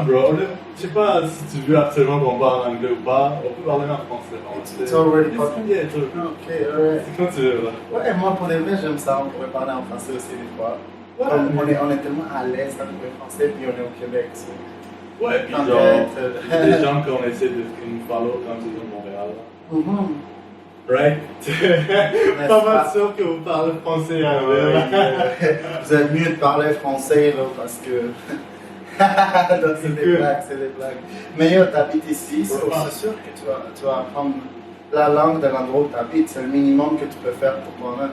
Bro, je sais pas si tu veux absolument qu'on parle en anglais ou pas, on peut parler en français. It's already possible. Yeah, it's already. Ok, alright. C'est quand tu veux, là. Ouais, moi pour les vrai, j'aime ça. On pourrait parler en français aussi des fois. Ouais. Comme on est tellement à l'aise avec le français, puis on est au Québec. So. Ouais, puis En genre, fait, des gens qu'on essaie de follow quand c'est de Montréal. Right? Pas mal sûr que vous parlez français et anglais. Vous êtes mieux de parler français là, parce que. Donc c'est des blagues, c'est des blagues. Mais yo, t'habites ici, c'est sûr que tu vas apprendre la langue de l'endroit où t'habites. C'est le minimum que tu peux faire pour toi-même.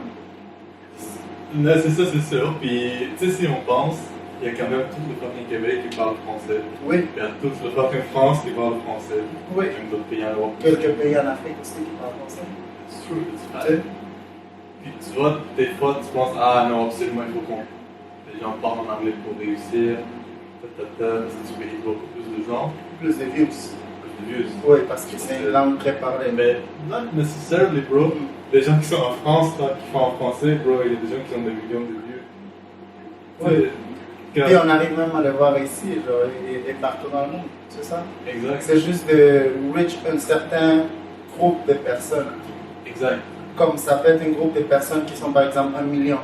Non, c'est ça, c'est sûr. Puis, tu sais, si on pense, il y a quand même tout le fucking Québec qui parle français. Oui. Il y a toute le fucking France qui parle français. Oui. Même d'autres pays en Europe. Quelques pays en Afrique aussi qui parlent français. C'est true, it's fact. Puis tu vois, des fois, tu penses, ah non, absolument, il faut qu'on. Les gens parlent en anglais pour réussir. Si tu payes beaucoup plus de gens. Plus de views. Plus de views. Oui, parce que c'est une langue très parlée. Mais, not necessarily, bro. Les gens qui sont en France, là, qui font en français, bro, il y a des gens qui ont des millions de vues. Oui. Quand... Et on arrive même à le voir ici, genre, et partout dans le monde, c'est ça? Exact. C'est juste de reach un certain groupe de personnes. Exact. Comme ça peut être un groupe de personnes qui sont par exemple 1 million.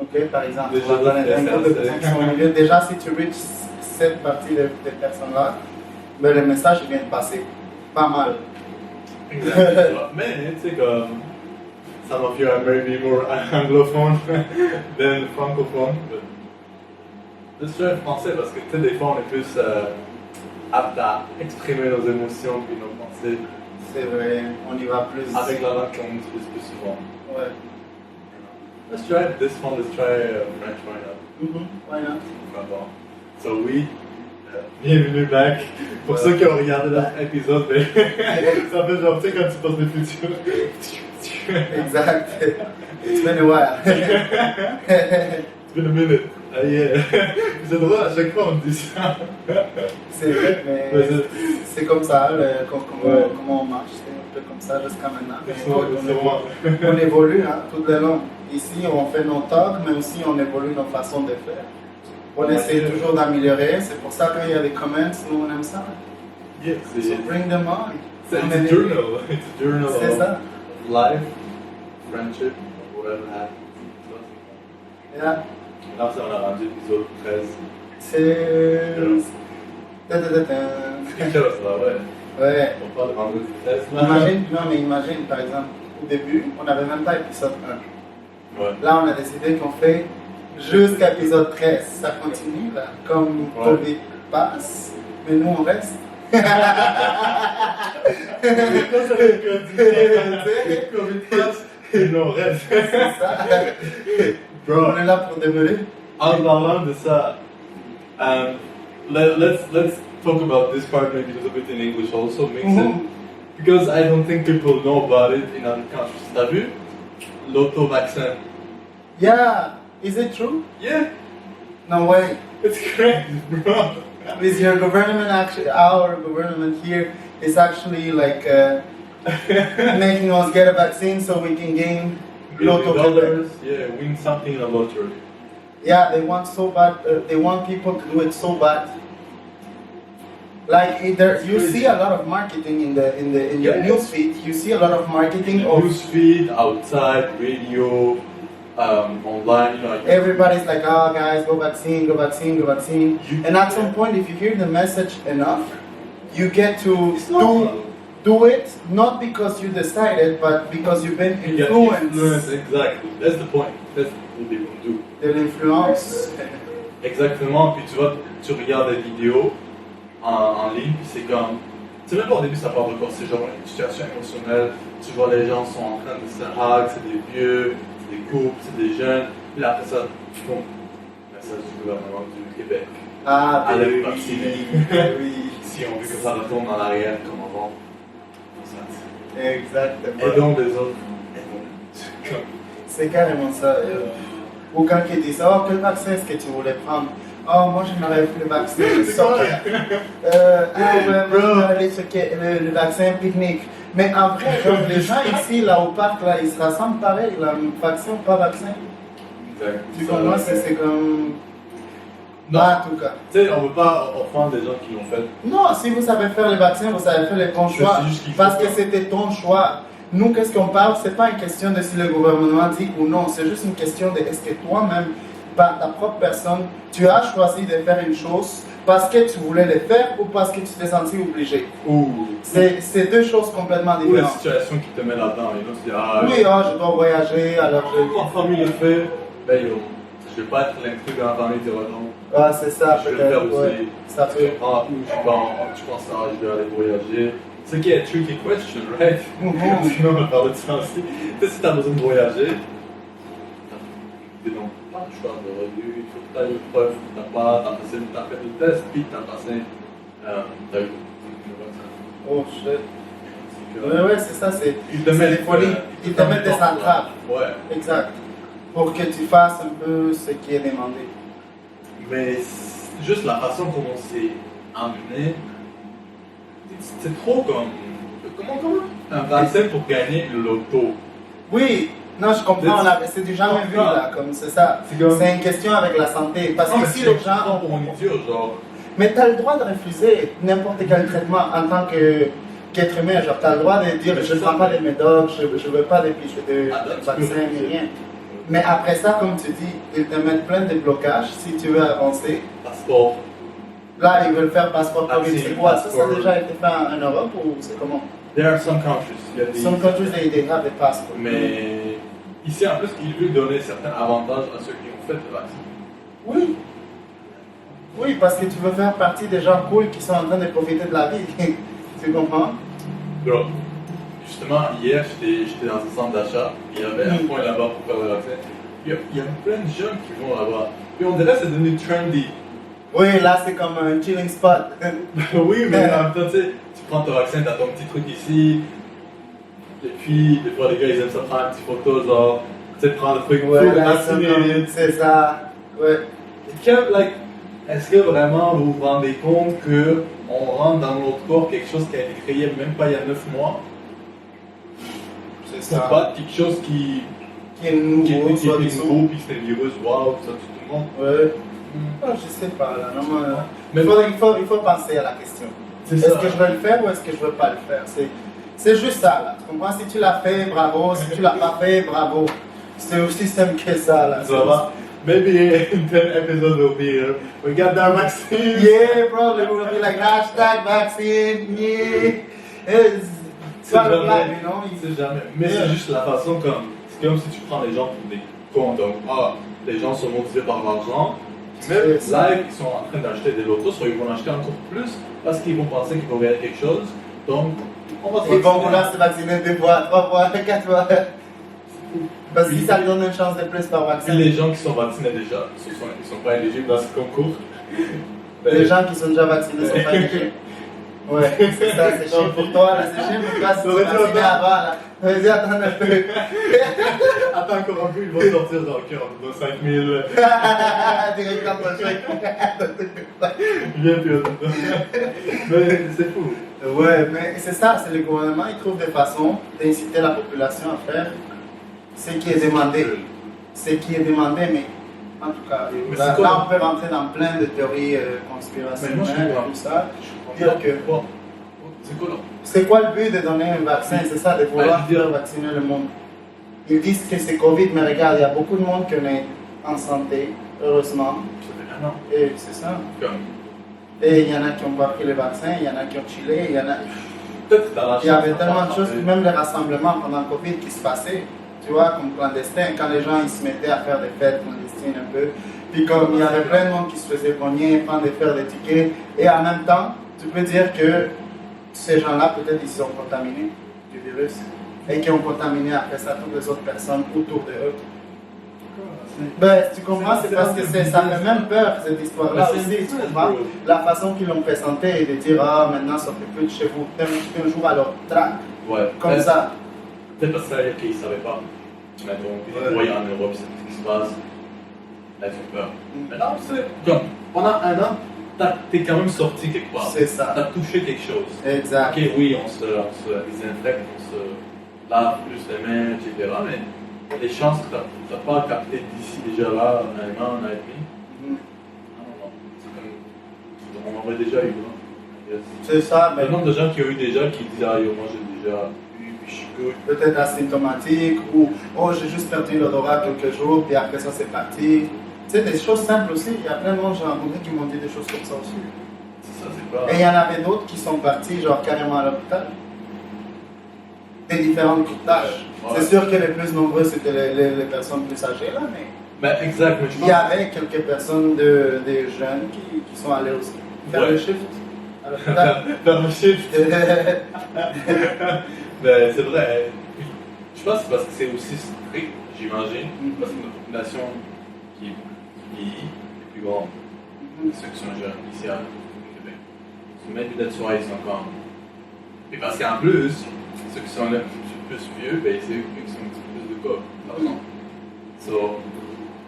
Ok, par exemple, Déjà, on va donner un groupe de personnes qui sont 1 million. Déjà, si tu reach cette partie de personnes-là, ben, le message vient de passer pas mal. Exact. Mais, tu sais, comme. Some of you are maybe more anglophone than francophone. But let's try le français parce que, tu sais, des fois, on est plus apte à exprimer nos émotions puis nos pensées. C'est vrai, on y va plus. Avec la langue qu'on utilise plus souvent. Ouais. Let's try this one, let's try French, why not? Why not? Bon. So oui, bienvenue back. Pour ceux qui ont regardé l'épisode, ben, ça fait genre, tu sais, quand tu passes des futurs. Exact. It's been a while. It's been a minute. Yeah. C'est drôle, à chaque fois on dit ça. C'est vrai, mais c'est comme ça, comment on marche, c'est un peu comme ça jusqu'à maintenant. Mais on évolue hein, tout le long. Ici, on fait nos talks, mais aussi on évolue nos façons de faire. On essaie toujours d'améliorer, c'est pour ça qu'il y a des comments, nous on aime ça. Yeah, so bring them on. C'est un journal. It's a journal c'est ça. Life, friendship, whatever happens. Yeah. Là, on a rendu l'épisode 13. C'est. Quelque chose là, ouais. Ouais. On parle de vendredi 13. Imagine, par exemple, au début, on n'avait même pas épisode 1. Ouais. Là, on a décidé qu'on fait jusqu'à épisode 13. Ça continue, là. Comme Covid passe, mais nous, on reste. Covid passe, et nous, on reste. C'est ça. Bro, on est là pour demeurer. En parlant de ça, let's talk about this part maybe a little bit in English also, makes sense. Because I don't think people know about it in other countries. T'as vu? L'auto-vaccin. Yeah, is it true? Yeah, No way. it's crazy, bro. Is your government actually, our government here is actually like making us get a vaccine so we can gain lotto dollars, yeah, win something in a lottery. Yeah, they want so bad. They want people to do it so bad. Like you see a lot of marketing in your news feed. You see a lot of marketing of News feed, outside, radio, online. You know, everybody's like, oh guys, go vaccine, go vaccine, go vaccine. And at some point, if you hear the message enough, you get to do it not because you decided, but because you've been influenced. Exactly. That's the point. That's what people do. De l'influence. Exactement. Puis tu vois, tu regardes des vidéos en ligne, puis c'est comme. Tu sais, même pas au début, ça parle encore, c'est genre une situation émotionnelle. Tu vois, les gens sont en train de se hug, c'est des vieux, c'est des couples, c'est des jeunes. Puis là, après ça, tu comprends. Message du gouvernement du Québec. Ah, Allez, oui, oui. Si on veut que ça retourne en arrière comme avant. Exactement. Et donc les autres. C'est carrément ça. Ou quand ils disent, oh, quel vaccin est-ce que tu voulais prendre? Oh, moi j'aimerais le vaccin soccer. Moi j'aimerais le vaccin pique-nique. Mais en vrai, genre, les gens ici, là au parc, là, ils se rassemblent pareil, là, vaccin ou pas vaccin. Exact. Tu comprends, c'est comme. Non. En tout cas. Tu sais, on ne veut pas offendre des gens qui l'ont fait. Non, si vous savez faire le vaccin, vous savez faire le bon choix. Parce que c'était ton choix. Nous, qu'est-ce qu'on parle? C'est pas une question de si le gouvernement dit ou non. C'est juste une question de est-ce que toi-même, par ta propre personne, tu as choisi de faire une chose parce que tu voulais le faire ou parce que tu t'es senti obligé. C'est deux choses complètement différentes. Ou la situation qui te met là-dedans. Tu dis, oui, je dois voyager, alors ma famille le fait, ben je ne vais pas être l'intrus dans la famille et dire non. Ah, c'est ça, je vais le faire aussi. Ouais, ça peut. Tu penses ça, je vais aller voyager. Ce qui est tricky question, right? Sinon, on va parler de ça aussi. Tu sais, si tu as besoin de voyager, tu n'as pas le choix de revue, il faut que tu ailles aux preuves, tu as fait le test, puis tu as passé. Tu as eu le vaccin. Oh shit. Ouais, c'est ça, c'est des folies. Ils te mettent des entraves. Ouais. Exact. Pour que tu fasses un peu ce qui est demandé. Mais juste la façon comment c'est amené, c'est trop comme. Comment un vaccin pour gagner le loto. Oui, non, je comprends, c'est du jamais vu là, comme c'est ça. C'est une question avec la santé. Parce que si les gens. Pour un idiot, genre. Mais tu as le droit de refuser n'importe quel traitement en tant qu'être humain. Genre, tu as le droit de dire je ne prends pas de médocs, je ne veux pas de vaccin ni rien. Mais après ça, comme tu dis, ils te mettent plein de blocages si tu veux avancer. Passeport. Là, ils veulent faire passeport Covid. C'est quoi? Ça a déjà été fait en Europe ou c'est comment? There are some countries. Some countries, they have the passport. Mais ici, en plus, ils veulent donner certains avantages à ceux qui ont fait le vaccin. Oui. Oui, parce que tu veux faire partie des gens cool qui sont en train de profiter de la vie. Tu comprends? Bro, justement, hier, j'étais dans un centre d'achat. Il y avait un point là-bas pour faire le vaccin. Il y a plein de jeunes qui vont là-bas. Puis on dirait que c'est devenu trendy. Oui, là, c'est comme un chilling spot. Oui, mais en même temps, tu sais, tu prends ton vaccin, t'as ton petit truc ici. Et puis, des fois, les gars, ils aiment ça prendre une petite photo, genre, tu sais, prendre le truc. Ouais, là, c'est ça. Ouais. Est-ce que vraiment vous vous rendez compte qu'on rentre dans notre corps quelque chose qui a été créé même pas il y a 9 mois? C'est ça. Pour battre quelque chose qui est nouveau, qui est nouveau, puis c'est un virus, waouh, ça tout le monde. Ouais. Je sais pas, là. Non, mais il faut penser à la question. Est-ce que je vais le faire ou est-ce que je ne veux pas le faire? C'est juste ça, là. Tu comprends? Si tu l'as fait, bravo. Si tu l'as pas fait, bravo. C'est aussi simple que ça, là. Ça va. Maybe in 10 episodes we'll be here. We got that vaccine. Yeah, probably we'll be like #vaccine. Yeah. C'est jamais. C'est jamais. Mais c'est juste la façon comme. C'est comme si tu prends les gens pour des cons. Donc, les gens sont motivés par l'argent. Même là, ils sont en train d'acheter des lotos, soit ils vont en acheter encore plus parce qu'ils vont penser qu'ils vont gagner quelque chose. Donc, on va se vacciner. Ils vont vouloir se vacciner 2 fois, 3 fois, 4 fois. Parce que ça donne une chance de plus par vaccin. Puis les gens qui sont vaccinés déjà, ils ne sont pas éligibles à ce concours. Les gens qui sont déjà vaccinés ne sont pas éligibles. Ouais, c'est ça, c'est chiant pour toi, là, c'est chiant pour toi si tu es vacciné avant, là. Vas-y, attends un peu. Attends encore un peu, ils vont sortir dans 5000. Direct dans ton chèque. Bien pire. Mais c'est fou. Ouais, mais c'est ça, c'est le gouvernement, il trouve des façons d'inciter la population à faire ce qui est demandé. Ce qui est demandé, mais en tout cas, là on peut rentrer dans plein de théories conspirationnelles et tout ça. Dire que c'est quoi le but de donner un vaccin? C'est ça, de vouloir vacciner le monde. Ils disent que c'est Covid, mais regarde, il y a beaucoup de monde qui est en santé, heureusement. Et c'est ça. Et il y en a qui ont pas pris le vaccin, il y en a qui ont chillé, il y en a. Il y avait tellement de choses, même les rassemblements pendant le Covid qui se passaient, tu vois, comme clandestins, quand les gens ils se mettaient à faire des fêtes clandestines un peu. Puis comme il y avait plein de monde qui se faisait pogner, prendre des faire des tickets, et en même temps, tu peux dire que ces gens-là, peut-être ils sont contaminés du virus et qui ont contaminé après ça toutes les autres personnes autour de eux. Ben, tu comprends, c'est parce que ça fait même peur cette histoire-là aussi, tu comprends? La façon qu'ils l'ont présenté et de dire maintenant ça fait plus de chez vous, un jour alors trac, comme ça. Peut-être parce qu'ils ne savaient pas. mettons, puis tu voyais en Europe, c'est ce qui se passe, là, ils ont peur. Mais là, c'est comme, pendant un an, t'es quand même sorti quelque part. C'est ça. T'as touché quelque chose. Exact. Ok, oui, on se désinfecte, on se lave plus les mains, etc. Mais les chances que t'as pas capté d'ici déjà là, un an et demi, non. C'est comme, on aurait déjà eu, hein. C'est ça, mais Le nombre de gens qui ont eu déjà qui disent, ah, yo, moi j'ai déjà eu, puis je suis good. peut-être asymptomatique ou oh, j'ai juste perdu l'odorat quelques jours, puis après ça c'est parti. Tu sais, des choses simples aussi. Il y a plein de monde, j'ai rencontré qui m'ont dit des choses comme ça aussi. C'est ça, c'est pas. Et il y en avait d'autres qui sont partis, genre carrément à l'hôpital. Des différentes tâches. Ouais. C'est sûr que les plus nombreux c'était les personnes plus âgées là, mais Ben, exact, mais je il pense. y avait quelques personnes, des jeunes qui sont allés aussi faire Ouais. le shift à l'hôpital. Faire le shift. Ben, c'est vrai. Je pense que c'est parce que c'est aussi strict, j'imagine. Parce que notre population qui vieillit est plus grande. Ceux qui sont jeunes ici à Québec. Même peut-être sur ils sont comme. Et parce qu'en plus, ceux qui sont là plus vieux, ben, c'est eux qui sont un petit peu plus de cas. Par exemple. So,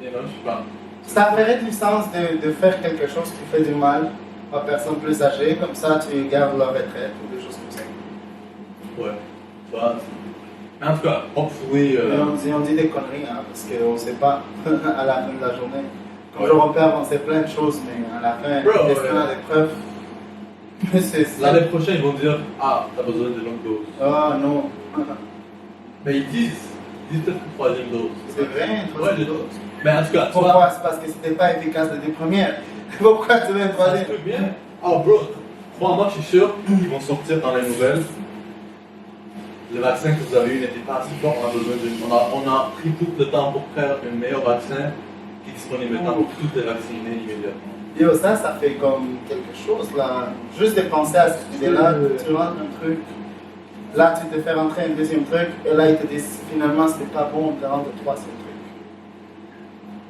you know, je sais pas. Ça ferait du sens de faire quelque chose qui fait du mal aux personnes plus âgées, comme ça tu gardes leur retraite ou des choses comme ça. Ouais. Tu vois, mais en tout cas, hopefully. Et on dit des conneries, hein, parce qu'on ne sait pas à la fin de la journée. Comme Jean-Robert, on sait plein de choses, mais à la fin, Bro, est-ce qu'on a des preuves? C'est L'année prochaine, ils vont dire, ah, t'as besoin de longue dose. Ah non. Mais ils disent peut-être une troisième dose. C'est vrai, une Ouais, troisième les dose. doses. Mais en tout cas, tu vois, Pourquoi? C'est parce que c'était pas efficace les deux premières. Pourquoi tu veux une ça troisième? se peut bien. Oh, bro, crois-moi, je suis sûr qu'ils vont sortir dans les nouvelles. Le vaccin que vous avez eu n'était pas assez fort, on a besoin on a pris tout le temps pour faire un meilleur vaccin qui est disponible maintenant pour toutes les vacciner immédiatement. Yo, ça fait comme quelque chose là. Juste de penser à cette idée-là, tu rentres un truc. Là, tu te fais rentrer un deuxième truc, et là, ils te disent finalement, c'était pas bon, on te rentre un troisième truc.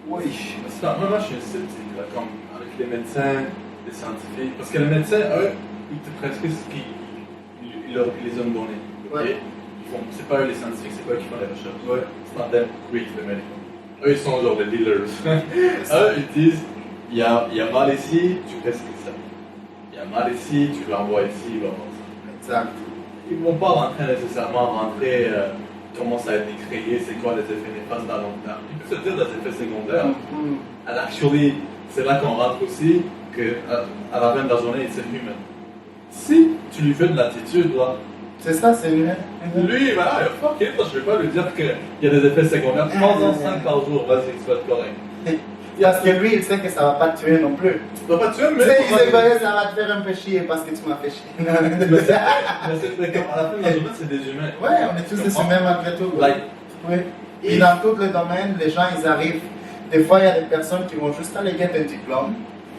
Oui. Parce que moi, je suis sceptique, là, comme avec les médecins, les scientifiques. Parce que les médecins, eux, ils te prescrivent ce qu'ils les ont donné. Ouais. C'est pas eux les scientifiques, c'est pas eux qui font les recherches. Ouais. C'est not them create the medical. Eux, ils sont genre les dealers. Eux, ils disent, il y a mal ici, tu prescris ça. Il y a mal ici, tu l'envoies ici, il va voir ça. Exact. Ils ne vont pas rentrer nécessairement rentrer comment ça a été créé, c'est quoi les effets néfastes à long terme. Ils peuvent se dire des effets secondaires. And actually, c'est là qu'on rentre aussi qu'à la fin de la journée, c'est humain. Si tu lui fais de l'attitude, là, C'est ça, c'est lui. lui, voilà, fuck it, je ne vais pas lui dire qu'il y a des effets secondaires. Prends-en 5 par jour, vas-y, tu vas être correct. Parce que lui, il sait que ça va pas te tuer non plus. Tu vas pas tuer, Tu mais. sais, il sait que ça va te faire un peu chier parce que tu m'as fait chier. Mais comme à la fin de la journée, c'est des humains. Ouais, on est tous des humains malgré tout. Like, Oui. Et dans tous les domaines, les gens, ils arrivent. Des fois, il y a des personnes qui vont juste aller gagner un diplôme,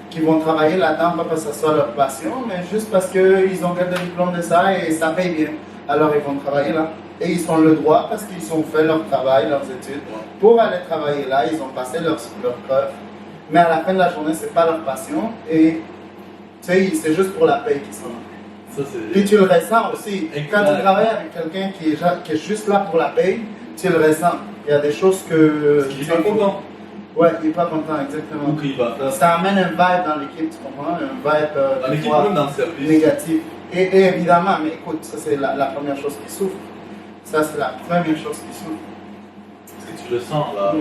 qui vont travailler là-dedans, pas parce que ce soit leur passion, mais juste parce qu'ils ont gagné un diplôme de ça et ça paye bien. Alors, ils vont travailler là. Et ils ont le droit parce qu'ils ont fait leur travail, leurs études. Pour aller travailler là, ils ont passé leur preuve. Mais à la fin de la journée, c'est pas leur passion. Et tu sais, c'est juste pour la paye qu'ils sont là. ça, c'est. Puis tu le ressens aussi. Exact. Quand tu travailles avec quelqu'un qui est juste là pour la paye, tu le ressens. Il y a des choses que. Parce qu'il est pas content. Ouais, il n'est pas content, exactement. Ou qu'il va faire. Ça amène un vibe dans l'équipe, tu comprends? Un vibe Dans des l'équipe, fois, même dans le service. négatif. Et évidemment, mais écoute, ça c'est la première chose qui souffre. Ça c'est la première chose qui souffre. Parce que tu le sens, là.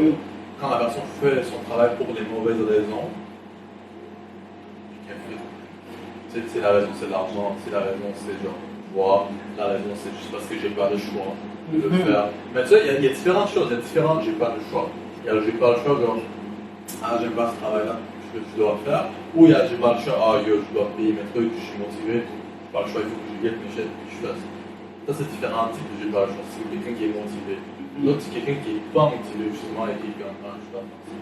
Quand la personne fait son travail pour les mauvaises raisons, c'est la raison, c'est l'argent, c'est la raison, c'est genre pouvoir, la raison, c'est juste parce que j'ai pas le choix de le faire. Mais tu sais, il y a différentes choses, il y a différentes, j'ai pas le choix. Il y a j'ai pas le choix, genre, ah, j'aime pas ce travail-là, je dois le faire. Ou il y a j'ai pas le choix, ah, yo, je dois payer mes trucs, je suis motivé, j'ai pas le choix, il faut que je gagne mes chèques, que je fasse. Ça, c'est différent types de j'ai pas le choix. C'est quelqu'un qui est motivé. L'autre, c'est quelqu'un qui est pas motivé, justement, et qui est comme, ah, je sais pas faire ça.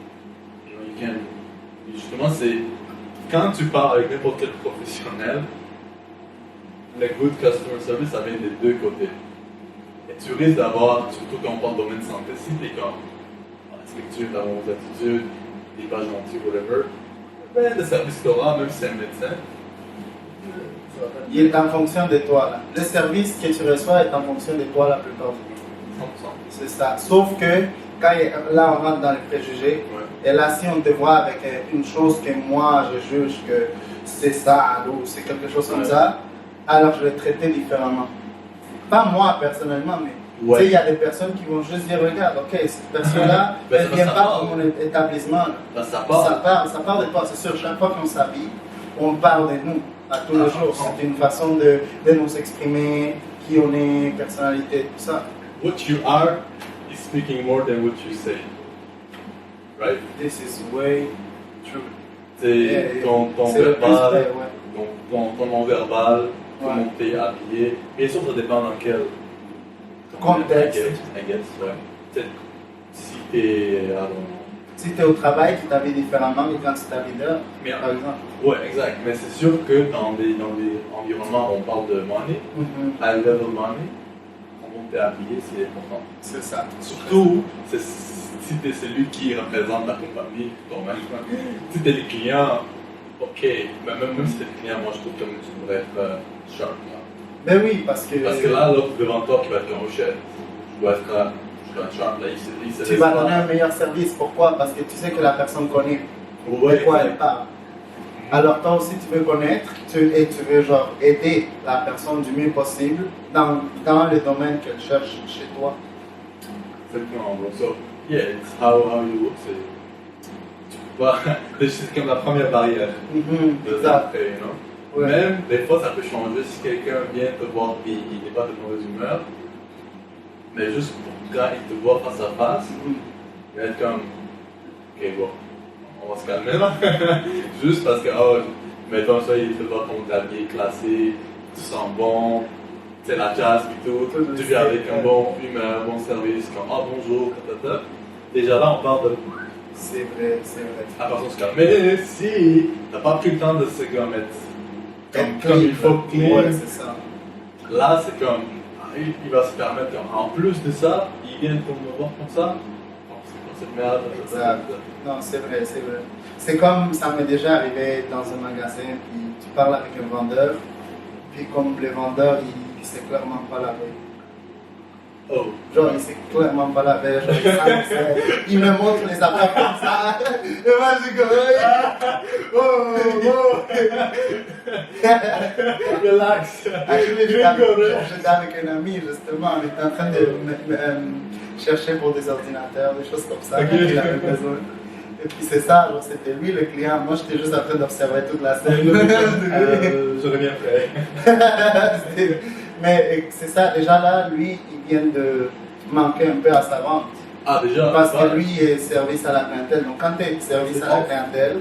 Et justement, c'est quand tu parles avec n'importe quel professionnel, le good customer service, ça vient des deux côtés. Et tu risques d'avoir, surtout quand on parle de domaine de santé, si t'es comme respectueux, t'as bonnes attitudes, t'es pas gentil, whatever, ben, le service que t'auras, même si c'est un médecin, Il est en fonction de toi là. Le service que tu reçois est en fonction de toi la plupart du temps. C'est ça. Sauf que là, on rentre dans les préjugés. Ouais. Et là, si on te voit avec une chose que moi, je juge que c'est ça ou c'est quelque chose comme ça, alors je vais traiter différemment. Pas moi personnellement, mais tu sais, il y a des personnes qui vont juste dire, regarde, ok, cette personne-là, elle ne vient pas de mon établissement. Ça part de toi, c'est sûr. Chaque fois qu'on s'habille, on parle de nous à tous les jours. C'est une façon de nous exprimer, qui on est, personnalité, tout ça. What you are is speaking more than what you say. Right? This is way true. C'est ton verbal, ton non-verbal, comment tu es habillé. Bien sûr, ça dépend dans quel contexte. I guess, ouais. Peut-être si tu es au travail, tu t'habilles différemment que quand tu t'habilles là, par exemple. Ouais, exact. Mais c'est sûr que dans des environnements où on parle de money, high level money, comment tu es habillé, c'est important. C'est ça. Surtout, si tu es celui qui représente la compagnie, toi-même. Si tu es le client, ok. Mais même si tu es le client, moi je trouve que tu devrais être sharp. Là. Ben oui, parce que là, l'autre devant toi qui va être comme chef, je dois être sharp. Là, tu vas donner un meilleur service. Pourquoi? Parce que tu sais que la personne connaît de quoi elle parle. Alors toi aussi tu veux connaître et tu veux genre aider la personne du mieux possible dans le domaine qu'elle cherche chez toi. Exactement, bro. So, yeah, it's how you look. Tu peux pas. C'est comme la première barrière de l'après, you know? Ouais. Même des fois ça peut changer si quelqu'un vient te voir et il n'est pas de mauvaise humeur, mais juste pour quand il te voit face à face, il va être comme ok, bon, on va se calmer là. Juste parce que, mettons ça, il te voit ton habillé classé, tu sens bon, c'est la jazz et tout, tu viens avec un bon humeur, un bon service, comme bonjour, tata. Déjà là, on parle de. C'est vrai. À part se calme. Mais si t'as pas pris le temps de se mettre comme il faut clean, c'est ça. Là, c'est comme, il va se permettre, en plus de ça, il vient pour me voir comme ça. C'est quoi cette merde? Exact. Non, c'est vrai. C'est comme, ça m'est déjà arrivé dans un magasin, puis tu parles avec un vendeur, puis comme le vendeur, il sait clairement pas laver. Genre, il sait clairement pas laver, il me montre les affaires comme ça, et moi je suis comme, relax. J'étais avec un ami justement, on était en train de chercher pour des ordinateurs, des choses comme ça, qu'il avait besoin. Et puis c'est ça, genre, c'était lui le client, moi j'étais juste en train d'observer toute la scène. Je reviens après. Mais c'est ça, déjà là, lui, il vient de manquer un peu à sa vente. Ah, déjà? Parce que lui est service à la clientèle. Donc quand tu es service à la clientèle,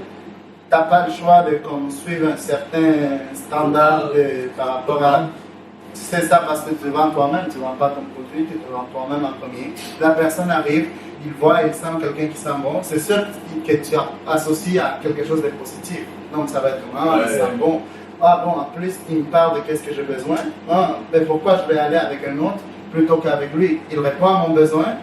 tu n'as pas le choix de suivre un certain standard par rapport à. Tu sais ça parce que tu vends toi-même, tu ne vends pas ton produit, tu te vends toi-même en premier. La personne arrive, il voit, il sent quelqu'un qui sent bon. C'est sûr que tu associes à quelque chose de positif. Donc ça va être comment, il sent bon. En plus, il me parle de qu'est-ce que j'ai besoin. Mais pourquoi je vais aller avec un autre plutôt qu'avec lui? Il répond à mon besoin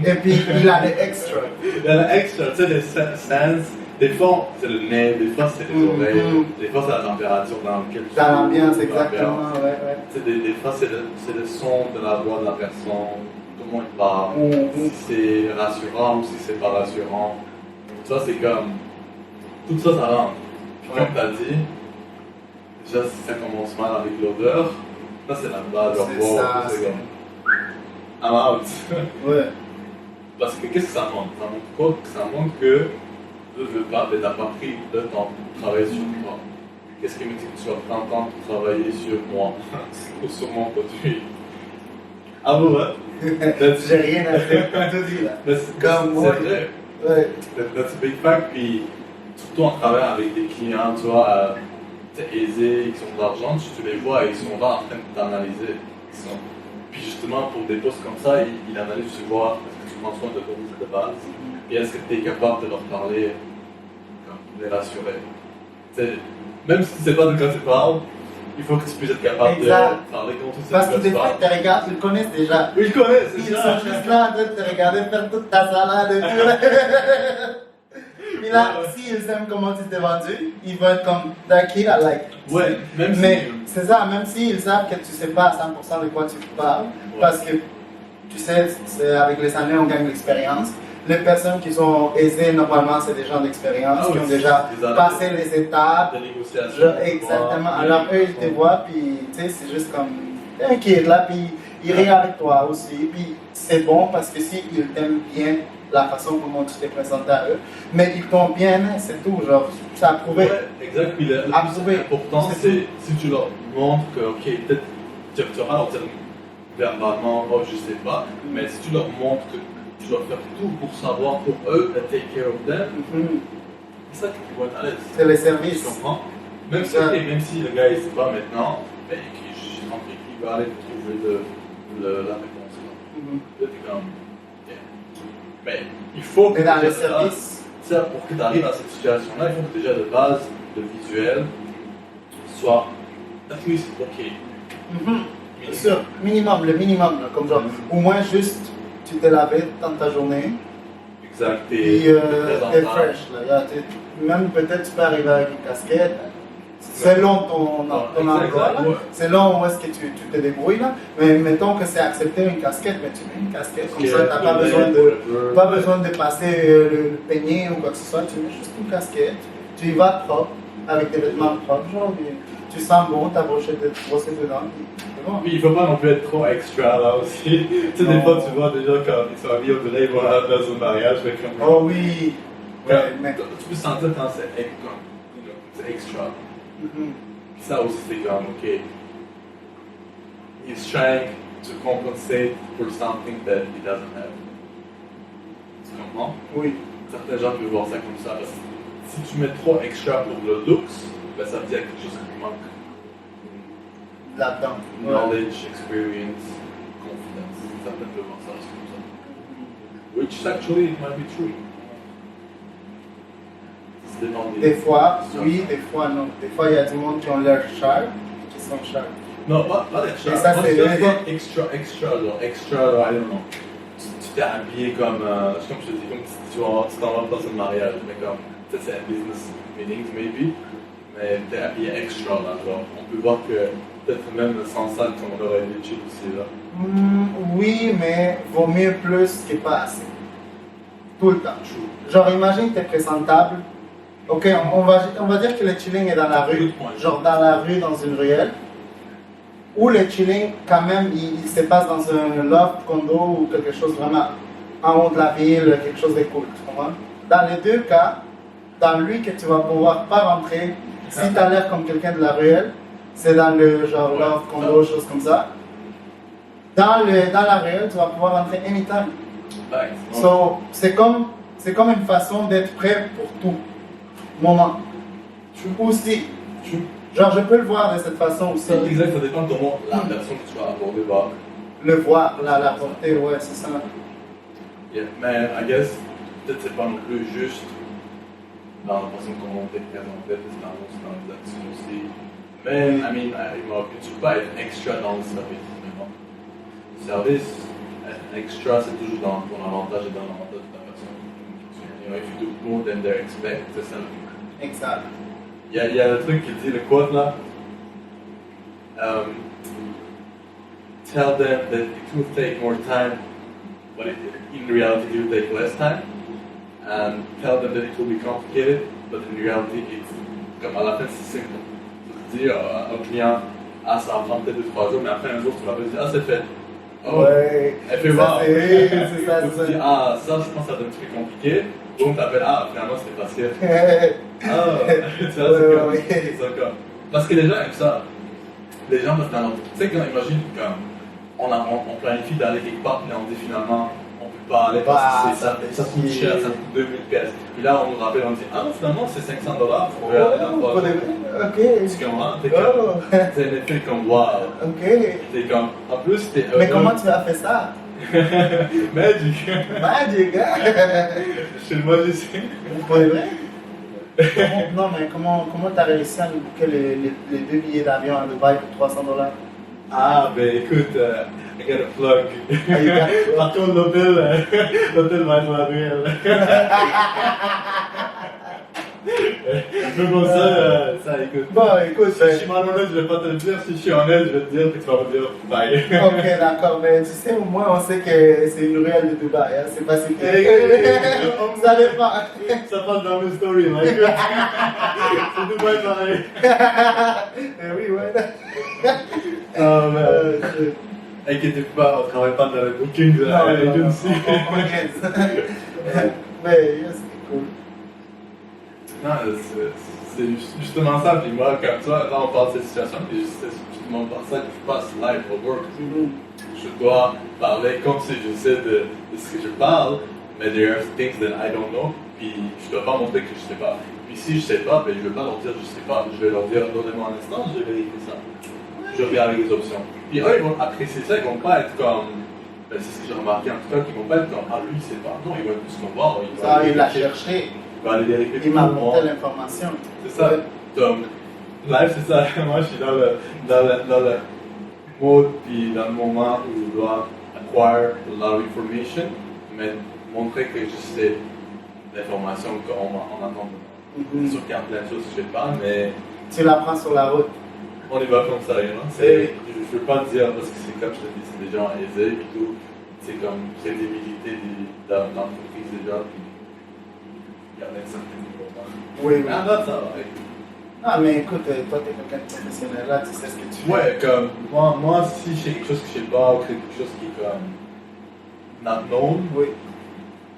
et puis il a des extras. Il a des extras, tu sais, des sens. Des fois, c'est le nez, des fois, c'est les oreilles, des fois, c'est la température dans laquelle tu es. Dans l'ambiance, exactement, ouais. Tu sais, des fois, c'est le son de la voix de la personne, comment il parle, si c'est rassurant ou si c'est pas rassurant. Ça, c'est comme. Tout ça, ça rentre. Comme tu as dit, déjà, si ça commence mal avec l'odeur, ça, c'est la base de voir. C'est comme. I'm out. Ouais. Parce que qu'est-ce que ça montre? Ça montre quoi? Ça montre que je ne veux pas, mais tu n'as pas pris le temps de travailler sur toi. Qu'est-ce qui me dit que tu vas prendre le temps de travailler sur moi ou sur mon produit? Ah bon, ouais? J'ai rien à faire, comme tu dis là. Comme moi. C'est vrai. Ouais. That's a big fact. Puis, surtout en travaillant avec des clients, tu vois, aisés, qui ont de l'argent, tu les vois et ils sont là en train de t'analyser. Puis justement, pour des postes comme ça, il analyse, tu vois, est-ce que tu prends soin de ton de base? Et est-ce que tu es capable de leur parler, de les rassurer? Même si tu ne sais pas de quoi tu parles, il faut que tu puisses être capable de parler contre ça. Parce que des fois, ils te regardent, ils le connaissent déjà. Oui, ils connaissent, c'est Ils sont juste là en train de te regarder faire toute ta salade et tout. Mais là, s'ils aiment comment tu t'es vendu, ils vont être comme d'accord, like. Ouais, mais c'est ça, même s'ils savent que tu ne sais pas à 100% de quoi tu parles, parce que tu sais, avec les années, on gagne l'expérience. Les personnes qui sont aisées, normalement, c'est des gens d'expérience qui ont déjà passé les étapes. De négociation. Exactement. Alors, eux, ils te voient, puis tu sais, c'est juste comme. T'es inquiète là, puis ils rient avec toi aussi. Puis c'est bon parce que s'ils t'aiment bien la façon comment tu t'es présenté à eux, mais ils t'ont bien, c'est tout. Genre, ça a prouvé. Ouais, exact. Puis le plus important, c'est si tu leur montres que, ok, peut-être tu vas leur dire verbalement, oh, je sais pas, mais si tu leur montres que tu dois faire tout pour savoir pour eux, take care of them, c'est ça qu'ils vont être à l'aise. C'est les services. Tu comprends? Même si, même si le gars il sait pas maintenant, mais je suis tranquille qu'il va aller trouver la réponse. Là, t'es comme, ok. Mais il faut que. Mais dans les services. Pour que tu arrives à cette situation-là, il faut que déjà de base, le visuel soit at least ok. Bien sûr, minimum, le minimum, là, comme genre, au moins juste, tu t'es lavé dans ta journée. Exact, puis t'es fresh, là. Même peut-être tu peux arriver avec une casquette, selon ton emploi, selon où est-ce que tu te débrouilles, là. Mais mettons que c'est accepter une casquette, mais tu mets une casquette, comme ça, tu n'as pas besoin de passer le peignet ou quoi que ce soit, tu mets juste une casquette, tu y vas propre, avec des vêtements propres, genre, tu sens bon, t'as brossé dedans. Bon. Oui, il ne faut pas non plus être trop extra là aussi. Tu sais, des fois, tu vois des gens quand ils sont habillés au delà, ils vont à la place au mariage. Oh oui! Mais tu peux sentir quand c'est extra. Ça aussi, c'est comme, ok. He's trying to compensate for something that he doesn't have. Tu comprends? Oui. Certains gens peuvent voir ça comme ça. Parce que si tu mets trop extra pour le looks, ben ça veut dire quelque chose qui manque. Là-dedans. Knowledge, experience, confidence. Certains peuvent voir ça aussi comme ça. Which actually it might be true. Des fois, oui, des fois non. Des fois, il y a du monde qui ont l'air cher et qui sont chers. Non, pas l'air cher. Ça, c'est extra, I don't know. Tu t'es habillé comme je te dis, comme si tu t'en vas dans un mariage, mais comme, peut-être c'est un business meeting, maybe, mais t'es habillé extra là, genre. On peut voir que peut-être même sans ça, on aurait des chips aussi là. Oui, mais vaut mieux plus que pas assez. Tout le temps. Genre, imagine que t'es présentable. Ok, on va dire que le chilling est dans la rue, genre dans la rue, dans une ruelle, ou le chilling, quand même, il se passe dans un loft, condo ou quelque chose vraiment en haut de la ville, quelque chose de cool, tu comprends? Dans les deux cas, dans lui que tu vas pouvoir pas rentrer, si tu as l'air comme quelqu'un de la ruelle, c'est dans le genre loft, condo, choses comme ça. Dans la ruelle, tu vas pouvoir rentrer anytime. So, c'est comme une façon d'être prêt pour tout moment. Aussi, genre je peux le voir de cette façon aussi. Exact, ça dépend de comment la personne que tu vas aborder va le voir, la porter, ouais, c'est ça. Yeah, mais I guess, peut-être c'est pas non plus juste dans la façon comment on t'est présenté, c'est dans les actions aussi. Mais, I mean, tu peux pas être extra dans le service. Le service, être extra, c'est toujours dans ton avantage et dans l'avantage de ta personne. If you do more than they expect, c'est ça. Exact. Il y a le truc qui dit, le quote là, tell them that it will take more time, but in reality it will take less time, and tell them that it will be complicated, but in reality it's comme à la fin c'est simple. Tu dis au client, ah ça va prendre peut-être 2-3 jours, mais après un jour tu vas pas dire, ah c'est fait. Oh, ouais. Elle fait voir. C'est ça. Tu dis, ah ça je pense que ça va être un petit peu compliqué. Donc t'appelles, ah finalement c'était facile. C'est comme. Parce que les gens aiment ça. Les gens peuvent dans. Tu sais, quand imagine comme on planifie d'aller quelque part, puis on dit finalement on peut pas aller parce que ça coûte cher, ça coûte 2000 pièces. Puis là on nous rappelle, on dit, ah finalement c'est 500$, faut aller là-bas. Ok. Tu comprends? T'es comme. C'est un effet comme wow. Ok. T'es comme. En plus t'es heureux. Mais comment tu as fait ça? Magic! Magic, hein? Je suis le magicien. Pour vrai? Non, mais comment tu as réussi à nous booker les 2 billets d'avion à Dubaï pour 300$? Ah, ben écoute, I got a plug. Par contre, l'hôtel va être la ruelle. Mais bon, ça écoute. Bon, écoute, Si je suis malhonnête, je vais pas te le dire. Si je suis honnête, je vais te dire que tu vas me dire bye. ok, d'accord, mais tu sais, au moins on sait que c'est une ruelle de Dubaï, hein? C'est pas si ça dépend. Ça passe dans mes stories, mec. C'est Dubaï pareil. Oui, ouais. Ah, mais. Inquiétez-vous pas, on travaille pas dans les bookings de la agency. Mais c'est cool. Non, c'est justement ça. Puis moi, comme toi, là, on parle de cette situation, puis c'est justement par ça que je passe live au work. Je dois parler comme si je sais de ce que je parle, mais there are things that I don't know, puis je dois pas montrer que je sais pas. Puis si je sais pas, ben je vais pas leur dire je sais pas, je vais leur dire donnez-moi un instant, je vais vérifier ça. Je regarde avec les options. Puis eux, ils vont apprécier ça, ils vont pas être comme. Ben, c'est ce que j'ai remarqué en tout cas, qu'ils vont pas être comme ah lui il sait pas. Non, ils vont être plus comme voir. Ça, il l'a cherché. Il va aller vérifier. Il m'a montré l'information. C'est ça. Donc, live, c'est ça. Moi, je suis dans le mode, puis dans le moment où je dois acquire a lot of information, mais montrer que je sais l'information qu'on entend. C'est sûr qu'il y a plein de choses que je sais pas, mais. Tu l'apprends sur la route. On y va comme ça, hein. Je ne veux pas dire parce que c'est comme je te dis, c'est des gens aisés et tout. C'est comme crédibilité de l'entreprise déjà. Puis il y a un certain niveau. Oui, oui. Mais en date, ça va. Ah, mais écoute, toi, t'es quelqu'un de professionnel là, tu sais ce que tu fais. Ouais, comme moi si j'ai quelque chose que je sais pas ou quelque chose qui est comme not known, Oui.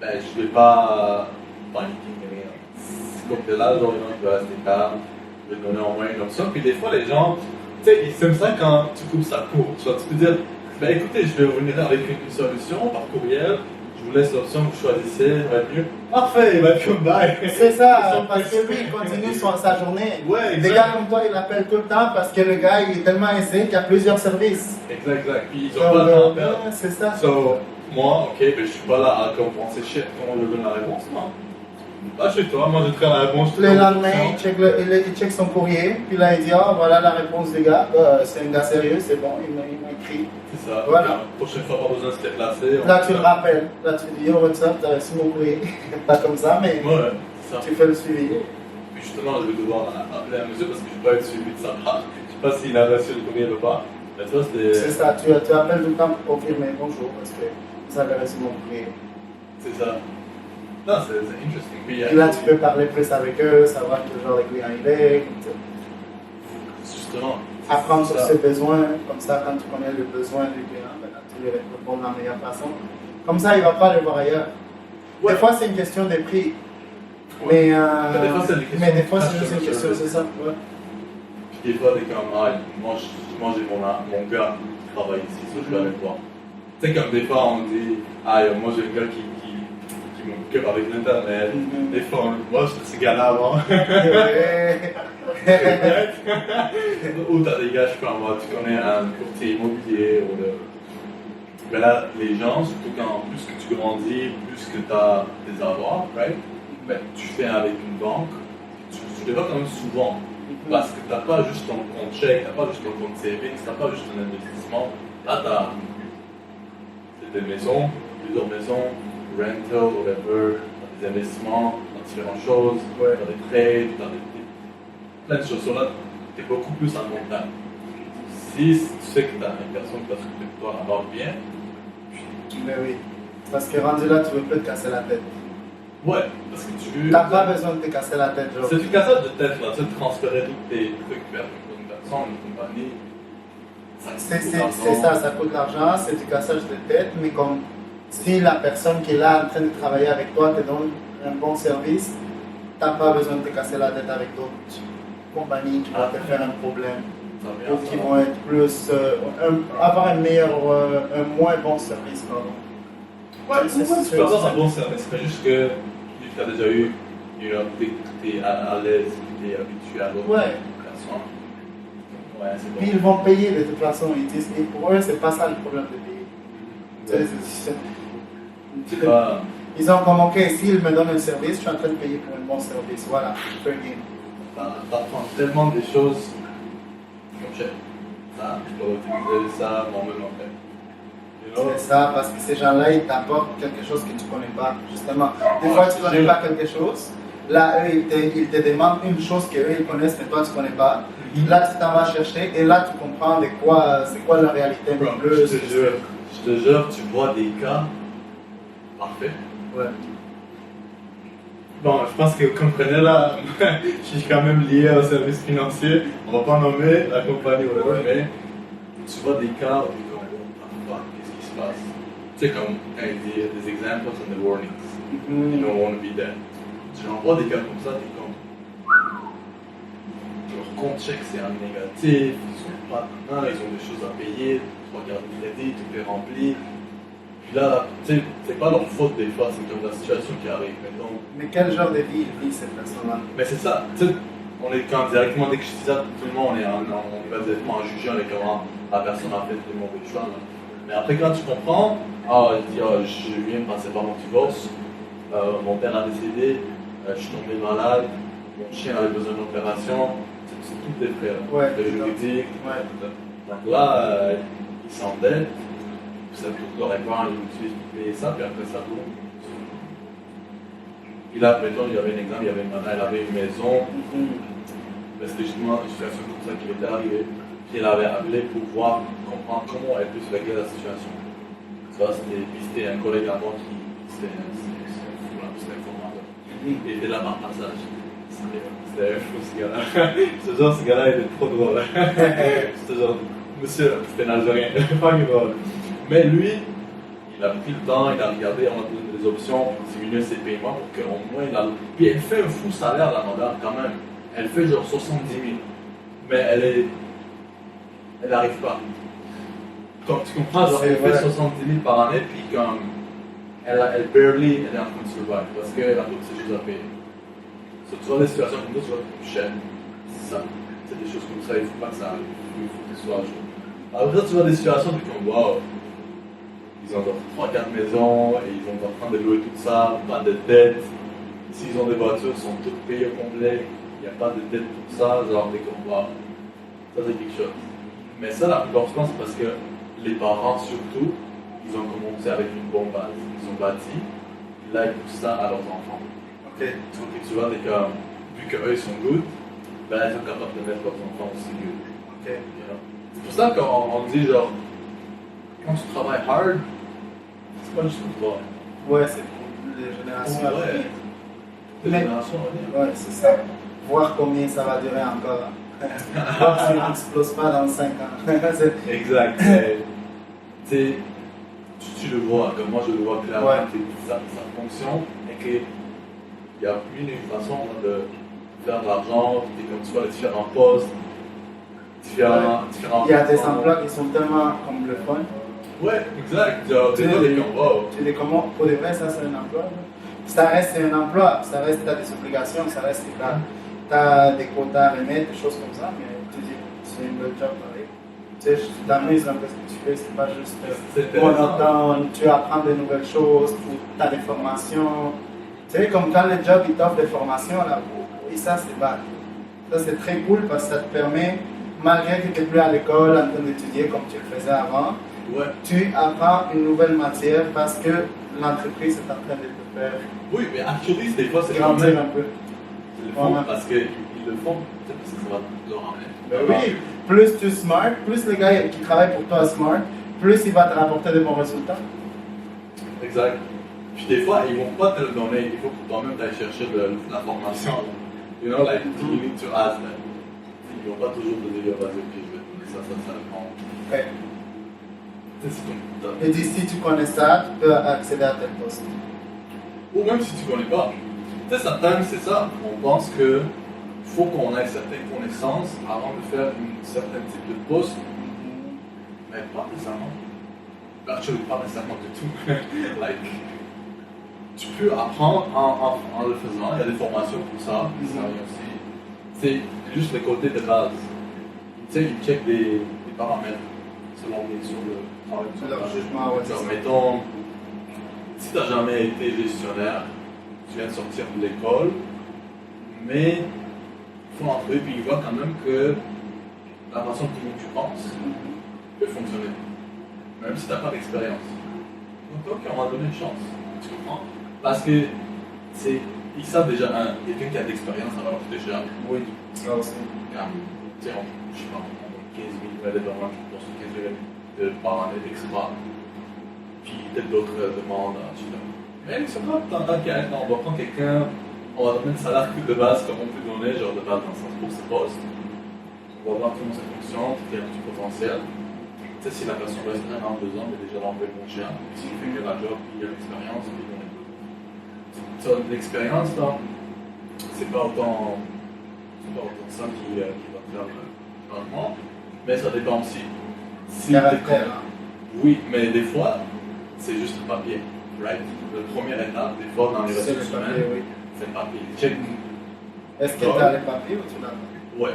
ben je vais pas paniquer rien. C'est comme de là, genre, je vais rester calme. Je vais donner au moins une option. Puis des fois, les gens, tu sais, ils aiment ça quand tu coupes ça court. Tu vois, tu peux dire, ben écoutez, je vais revenir avec une solution par courriel. Je vous laisse l'option que vous choisissez, ça va être mieux. Parfait, il va être comme bye. C'est ça, parce que lui, il continue sa journée. Ouais, exact. Des gars comme toi, il appelle tout le temps parce que le gars, il est tellement aisé qu'il y a plusieurs services. Exact. Puis ils ont pas le temps à perdre. C'est ça. So, moi, ok, ben je suis pas là à compenser shit. Comment je donne la réponse, non? Là, chez toi, moi, je traîne la réponse. Le lendemain, il check son courrier, puis là, il dit, oh, voilà la réponse du gars. C'est un gars sérieux, c'est bon, il m'a écrit. C'est ça. Voilà. La prochaine fois, pas besoin de se déplacer. Là, tu le rappelles. Là, tu dis, oh, WhatsApp, t'as reçu mon courrier. Pas comme ça, mais Ouais, c'est ça. tu fais le suivi. Puis justement, je vais devoir appeler un monsieur parce que je ne vais pas être suivi de sa part. Je ne sais pas s'il a reçu le courrier ou pas. Mais toi, C'est ça, tu appelles tout le temps pour confirmer bonjour parce que vous avez reçu mon courrier. C'est ça. Non, c'est interesting. Puis, Et là, tu peux parler plus avec eux, savoir quel genre de client il est. Justement. Apprendre sur ses besoins, comme ça, quand tu connais le besoin du client, ben là, tu lui réponds de la meilleure façon. Comme ça, il ne va pas le voir ailleurs. Ouais. Des fois, c'est une question de prix. Ouais. Mais des fois, c'est juste une question, c'est ça. Ouais. Puis des fois, t'es comme, ah, moi j'ai mon gars qui travaille ici, ça je vais aller le voir. Tu sais, comme des fois, on dit, ah, moi j'ai un gars qui m'occupe avec l'internet. Des fois, moi je suis ce gars-là avant. Ou t'as des gars, je peux avoir, tu connais un courtier immobilier ou le. Mais là, les gens, surtout quand plus que tu grandis, plus que tu as des avoirs, right? Ben, tu fais avec une banque, tu le fais quand même souvent. Parce que tu n'as pas juste ton compte chèque, tu n'as pas juste ton compte savings, tu n'as pas juste un investissement. Là, tu as des maisons, plusieurs maisons, rental, whatever, des investissements dans différentes choses, tu as des trades, tu as plein de choses. So là, tu es beaucoup plus en contact. Si tu sais que tu as une personne qui va s'occuper de toi là-bas bien, mais oui, parce que rendu là, tu veux plus te casser la tête. ouais, parce que tu veux. T'as pas besoin de te casser la tête, genre. C'est du cassage de tête, là, tu sais, transférer tous tes trucs vers une personne, une compagnie. C'est ça, ça coûte de l'argent, c'est du cassage de tête, mais comme si la personne qui est là en train de travailler avec toi te donne un bon service, t'as pas besoin de te casser la tête avec d'autres compagnies qui vont te faire un problème. Ou qui vont être plus. Avoir un meilleur. Un moins bon service, pardon. Ouais, tu peux avoir un bon service, mais juste que tu as déjà eu. Tu es à l'aise, tu es habitué à l'autre personne. Ouais, c'est bon. Puis ils vont payer de toute façon. Ils disent, et pour eux, c'est pas ça le problème de payer. C'est pas. Ils ont comme, ok, s'ils me donnent un service, je suis en train de payer pour un bon service. Voilà, fair game. T'apprends tellement des choses. Comme chef, ça, je dois utiliser ça moi-même en fait. C'est ça, parce que ces gens-là, ils t'apportent quelque chose que tu ne connais pas, justement. Des fois, tu ne connais pas quelque chose, Là, eux, ils te demandent une chose qu'eux, ils connaissent, mais toi, tu ne connais pas. Là, tu t'en vas chercher et là, tu comprends c'est quoi la réalité un peu plus. Je te jure, tu vois des cas parfaits. Ouais. Bon, je pense que vous comprenez là, je suis quand même lié au service financier. On va pas nommer la compagnie, mais tu vois des cas où tu dis, qu'est-ce qui se passe? Tu sais, comme quand il dit des exemples and the warnings. You don't want to be there. Tu vois des cas comme ça, t'es comme. Leur compte chèque c'est un négatif, ils sont pas ils ont des choses à payer, tu regardes le crédit, tout est rempli. Puis là, tu sais, c'est pas leur faute des fois, c'est comme la situation qui arrive. Mais quel genre de vie vit cette personne-là? Mais c'est ça, tu sais, on est quand directement, dès que je dis ça, tout le monde, on va directement en juger, on est comment la personne a fait des mauvais choix. Là. Mais après, quand tu comprends, il dit, je viens de passer par mon divorce, mon père a décédé, je suis tombé malade, mon chien avait besoin d'opération, c'est tout des frais, frais juridiques. Ouais. Donc là, il s'endette, ça coûte leur épargne, il utilise pour payer ça, puis après ça tombe. Puis là, mettons, il y avait un exemple, il y avait une maman, elle avait une maison, mais c'était justement une situation comme ça qui lui était arrivée. Puis elle avait appelé pour voir, comprendre comment elle peut se régler la situation. Ça, c'était un collègue à moi qui c'était un formateur. Il était là par passage. C'était un fou ce gars-là. Ce gars-là était trop drôle. C'était genre, monsieur, c'était un Algérien, pas drôle. Mais lui, il a pris le temps, il a regardé, on a donné des options, diminuer ses paiements pour qu'au moins il a. Puis elle fait un fou salaire, la madame, quand même. Elle fait genre 70 000. Mais elle n'arrive pas. Comme tu comprends, genre, elle fait 70 000 par année, puis comme elle est en train de survivre parce qu'elle a toutes ces choses à payer. So, tu vois des situations comme ça, tu vois plus cher. C'est ça. C'est des choses comme ça, il ne faut pas que ça arrive. Il faut que tu sois à jour. Après, tu vois des situations comme wow. Ils ont 3-4 maisons, et ils ont en train de louer tout ça, pas de dette. S'ils ont des voitures, ils sont toutes payées au complet. Il n'y a pas de dette pour ça, genre des combats. Ça, c'est quelque chose. Mais ça, la plupart du temps, c'est parce que les parents, surtout, ils ont commencé avec une bonne base. Ils ont bâti, et là, ils poussent ça à leurs enfants. Ok. Donc, tu vois, vu qu'eux, ils sont good, ben, ils sont capables de mettre leurs enfants aussi good. Ok. C'est pour ça qu'on dit, genre, quand tu travailles hard, c'est pas juste pour toi. Ouais, c'est pour les générations à venir. Les générations à venir. Ouais, c'est ça. Voir combien ça va durer encore. Voir si on n'explose pas dans 5 ans. Exact. Tu le vois, comme moi je le vois clairement, que ça fonctionne et qu'il y a une façon de faire de l'argent, comme tu vois les différents postes, différents. Il y a des emplois qui sont tellement comme le fun. Ouais, exact. Tu dis comment, pour de vrai, ça c'est un emploi. Ça reste un emploi, ça reste, tu as des obligations, ça reste, tu as des quotas à remettre, des choses comme ça, mais tu dis, c'est une bonne job pareil. Tu sais, tu t'amuses un peu ce que tu fais, c'est pas juste monotone, tu apprends de nouvelles choses, tu as des formations. Tu sais, comme quand le job il t'offre des formations, là, et ça c'est bad. Ça c'est très cool parce que ça te permet, malgré que tu n'es plus à l'école en train d'étudier comme tu le faisais avant, tu apprends une nouvelle matière parce que l'entreprise est en train de te faire. Oui, mais actually, des fois c'est quand même un peu. Ils le font parce qu'ils le font, parce que ça va leur ramener. Ben oui, plus tu es smart, plus le gars qui travaille pour toi est smart, plus il va te rapporter de bons résultats. Exact. Puis des fois, ils vont pas te le donner, il faut que toi-même t'ailles chercher de l'information. You know, like, you need to ask them. Ils vont pas toujours te dire, vas-y, ok, je vais te donner ça prend. Okay. Et d'ici tu connais ça, tu peux accéder à tel poste. Ou même si tu connais pas. Tu sais, certains, c'est ça, on pense que faut qu'on ait certaines connaissances avant de faire un certain type de poste. Mais pas nécessairement. Actually, pas nécessairement du tout. Like, tu peux apprendre en le faisant, il y a des formations pour ça, c'est juste le côté de base. Tu sais, ils checkent des paramètres selon bien sûr le travail. C'est leur jugement, ouais. Genre, mettons, si tu n'as jamais été gestionnaire, tu viens de sortir de l'école, mais il faut entrer, puis ils voient quand même que la façon dont tu penses peut fonctionner, même si tu n'as pas d'expérience. Donc, on va donner une chance, tu comprends? Parce que c'est ils savent déjà, quelqu'un qui a de l'expérience en alors déjà, Oui, ça aussi. comme, tu sais, je sais pas, 15 000 valets de vente, pour 15 000 par année d'extra, puis peut-être d'autres demandes, je sais pas. Mais c'est pas tant qu'à on va prendre quelqu'un, on va donner le salaire de base comme on peut donner, genre de base dans le sens pour ce poste. On va voir comment ça fonctionne, quel est du potentiel. Tu sais, si la personne reste 1 an, 2 ans, mais déjà l'envoyer bon chien. S'il fait que la job, il a l'expérience, puis on est good. L'expérience, là, c'est pas autant ça qui va te faire le changement, mais ça dépend aussi. Si Caractère, hein. Oui, mais des fois, c'est juste le papier, right? La première étape, des fois, dans les C'est le ressources papier, humaines, oui. c'est le papier. Check. Est-ce que tu as les papiers ou tu l'as pas? Ouais,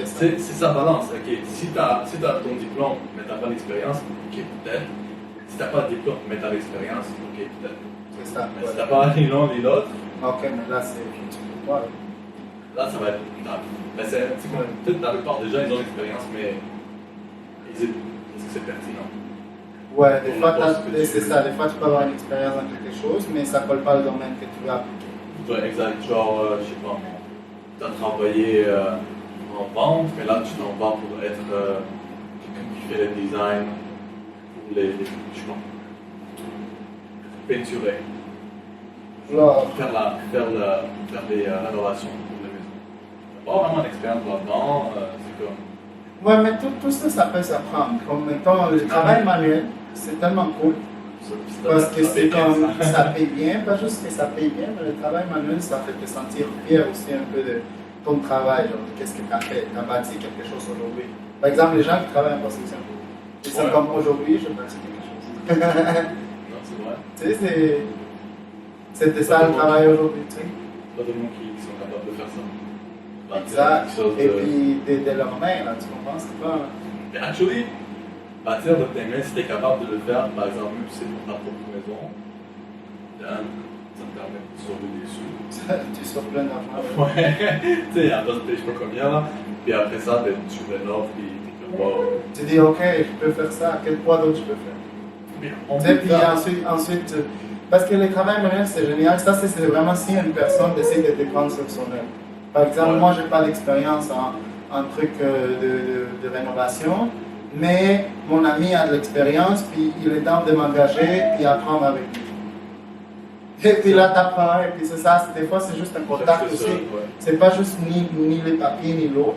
c'est sa balance. Ok, si tu as ton diplôme, mais tu n'as pas l'expérience, ok, peut-être. Si tu n'as pas de diplôme, mais tu as l'expérience, ok, peut-être. C'est ça. Mais Ouais. si tu n'as pas ni l'un ni l'autre, Ok, mais là, c'est un petit peu toi. là, ça va être grave. Mais c'est comme, peut-être la plupart des gens, ils ont l'expérience, mais est-ce que c'est pertinent? Ouais, des On fois, pense que c'est ça. Des fois, tu peux avoir une expérience dans quelque chose, mais ça ne colle pas le domaine que tu veux appliquer. Ouais, exact. Genre, je sais pas, tu as travaillé en vente, mais là, tu t'en vas pour être quelqu'un qui fait le design pour les je sais pas, peinturer. Genre, Faire des rénovations pour les maisons. Pas vraiment d'expérience là-dedans, c'est comme. ouais, mais tout ça, ça peut s'apprendre. Comme mettons, le travail manuel, c'est tellement cool. Parce que c'est comme ça paye bien, pas juste que ça paye bien, mais le travail manuel, ça fait te sentir fier aussi un peu de ton travail. Qu'est-ce que tu as fait? Tu as bâti quelque chose aujourd'hui. Par exemple, les gens qui travaillent en construction, ils sont comme aujourd'hui, je bâtis quelque chose. Non, c'est vrai. Tu sais, c'était ça le travail aujourd'hui. Tu sais. Pas de gens qui sont capables de faire ça. Exact. Quelque chose Et de- puis de leurs mains, là, tu comprends? C'est pas. Actually, bâtir de tes mains, si tu es capable de le faire, par exemple, même si c'est pour ta propre maison, then, ça te permet de sauver des sous. Tu sors plein d'argent. Ouais, tu sais, après, tu payes je sais pas combien là, puis après ça, ben, tu rénoves, puis tu peux voir. Tu dis, ok, je peux faire ça, quel poids d'autre je peux faire? Bien, Tu sais, puis ensuite, parce que le travail manuel, c'est génial. Ça, c'est vraiment si une personne décide de te prendre sur son œuvre. Par exemple, Ouais. moi, je n'ai pas d'expérience en truc de rénovation, mais mon ami a de l'expérience, puis il est temps de m'engager, puis apprendre avec lui. Et puis là, t'apprends, et puis c'est ça. Des fois, c'est juste un contact c'est aussi. ça, ouais. C'est pas juste ni les papiers, ni l'autre,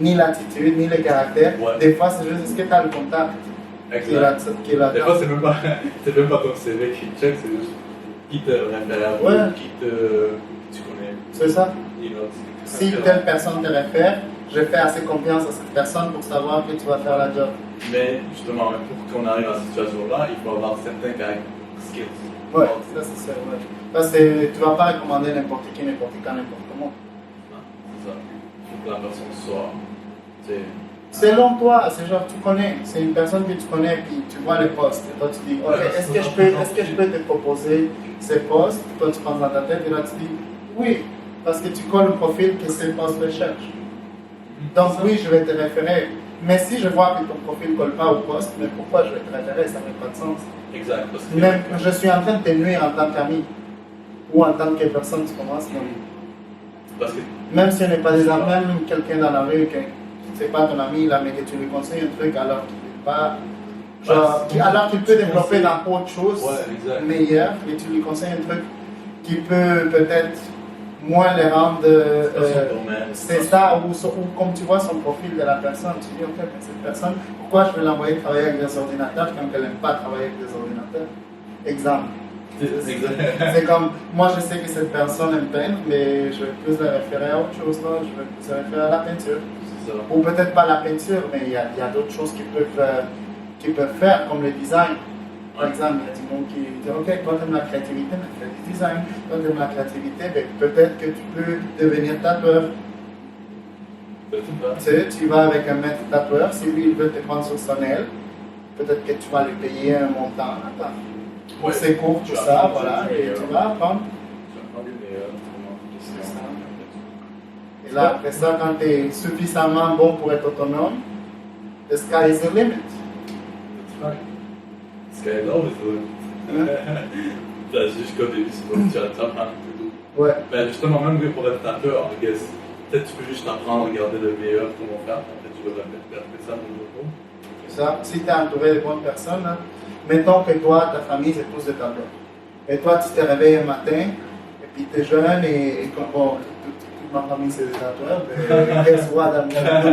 ni l'attitude, ni le caractère. Ouais. Des fois, c'est juste est-ce que tu as le contact qui est là. Exact. Des fois, c'est même pas ton CV qui check, c'est juste qui te réfère, Ouais. qui tu connais. C'est ça. You know, Si telle personne te réfère, je fais assez confiance à cette personne pour savoir que tu vas faire la job. Mais justement, pour qu'on arrive à cette situation-là, il faut avoir certains skills. Ouais, ça c'est ça. Ouais. Parce que tu vas pas recommander n'importe qui, n'importe quand, n'importe comment. C'est ça. Il faut que la personne soit. C'est. Selon toi, c'est genre tu connais, c'est une personne que tu connais, puis tu vois les postes. Et toi tu dis, ok, Ouais, est-ce que je peux te proposer ces postes? Toi tu penses dans ta tête et là tu dis, oui, parce que tu colles le profil que ces postes recherchent. Donc oui, je vais te référer. Mais si je vois que ton profil ne colle pas au poste, mais pourquoi je vais te référer? Ça n'a pas de sens. Exact. Parce que. Même je suis en train de te nuire en tant qu'ami ou en tant que personne, tu commences. Parce que. Même si on n'est pas des amis, même quelqu'un dans la rue, que c'est pas ton ami là, mais que tu lui conseilles un truc alors qu'il n'est pas. Genre, alors qu'il peut développer dans autre chose Ouais, exact. meilleure, et tu lui conseilles un truc qui peut peut-être moins les rendre. C'est ça, ou comme tu vois son profil de la personne, tu dis, ok, mais cette personne, pourquoi je vais l'envoyer travailler avec des ordinateurs quand elle n'aime pas travailler avec des ordinateurs? Exemple. C'est comme, moi je sais que cette personne aime peindre, mais je vais plus la référer à autre chose, là. Je vais plus la référer à la peinture. C'est ça. Ou peut-être pas la peinture, mais il y a d'autres choses qu'ils peuvent faire, comme le design. Par exemple, il y a du monde qui dit, ok, toi tu aimes la créativité, mais fais du design. Toi tu aimes la créativité, mais peut-être que tu peux devenir tatoueur. Tu sais, tu vas avec un maître tatoueur, si lui il veut te prendre sur son aile, peut-être que tu vas lui payer un montant. Attends. Pour ses cours, tout ça, voilà, et tu vas apprendre. Et là, après ça, quand tu es suffisamment bon pour être autonome, the sky is the limit. Sky is always the limit. Jusqu'au début, c'est bon, tu apprends tout. Ouais. Ben justement, même pour être tatoueur, I guess, peut-être tu peux juste apprendre à regarder le meilleur comment faire, après tu devrais faire ça dans le jour. C'est ça. Si tu es entouré de bonnes personnes, hein, mettons que toi, ta famille, c'est tous des tatoueurs. Et toi, tu te réveilles un matin, et puis tu es jeune, et comme bon, toute ma famille, c'est des tatoueurs, mais guess what, I'm gonna do?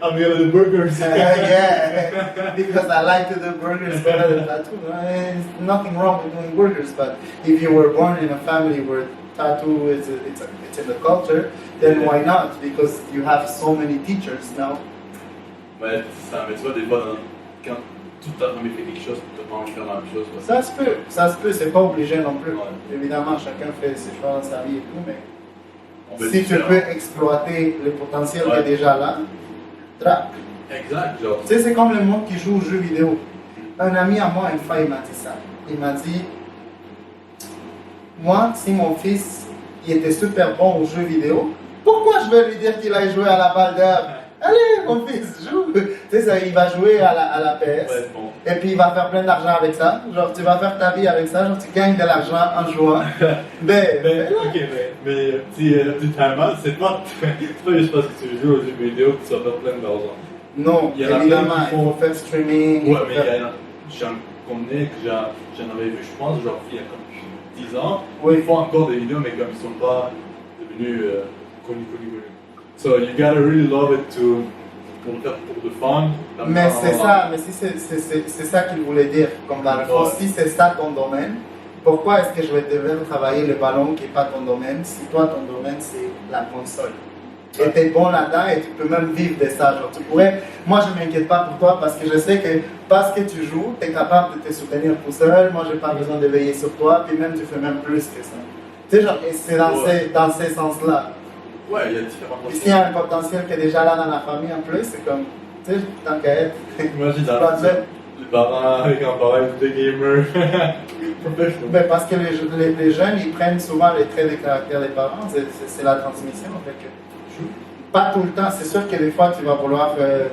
I'm gonna do burgers. Yeah, because I like to do burgers better than tattoo. There's nothing wrong with doing burgers, but if you were born in a family where tattoo is it's in the culture, then why not? Because you have so many teachers now. Ouais, c'est ça, mais tu vois, des fois, quand toute ta famille fait quelque chose, tu te manges faire la même chose. Ça se peut, c'est pas obligé non plus. Ouais. Évidemment, chacun fait ses choix dans sa vie et tout, mais On peut si être tu différent. peux exploiter le potentiel qui Ouais. est déjà là, trappe. Exact, genre. Tu sais, c'est comme le monde qui joue aux jeux vidéo. Un ami à moi, une fois, il m'a dit ça. Il m'a dit, moi, si mon fils il était super bon aux jeux vidéo, pourquoi je vais lui dire qu'il aille jouer à la balle d'herbe? Allez, mon fils, joue. Tu sais, ça, il va jouer à la PS. Ouais, bon. Et puis il va faire plein d'argent avec ça. Genre, tu vas faire ta vie avec ça. Genre, tu gagnes de l'argent en jouant. Mais, ok, mais petit timer, c'est pas juste parce que tu joues aux jeux vidéo que tu vas faire plein d'argent. Non, Il y en a évidemment, plein qui il faut faire streaming. il Ouais, faut mais faire- il y a j'en connais que j'en avais vu, je pense, genre il y a comme 10 ans. Oui. Ils font encore des vidéos, mais comme ils sont pas devenus connus. So you gotta really love it pour le faire pour the fun. Mais c'est ça, mais si c'est ça qu'il voulait dire. Comme dans le fond, Ouais. si c'est ça ton domaine, pourquoi est-ce que je vais devoir travailler le ballon qui n'est pas ton domaine si toi, ton domaine, c'est la console? Et tu es bon là-dedans et tu peux même vivre de ça. Genre, tu pourrais, moi, je ne m'inquiète pas pour toi parce que je sais que parce que tu joues, tu es capable de te soutenir tout seul. Moi, je n'ai pas besoin de veiller sur toi, puis même tu fais même plus que ça. Tu sais, genre, et c'est dans ces sens-là. Ouais, il y a différents Puis s'il y a un potentiel qui est déjà là dans la famille en plus, c'est comme, tu sais, tant qu'à être. Imagine Tu vas te dire, les parents avec un pareil de gamer. Professionnel. ben, parce que les jeunes, ils prennent souvent les traits de caractère des parents, c'est la transmission. Fait que, pas tout le temps, c'est sûr que des fois tu vas vouloir faire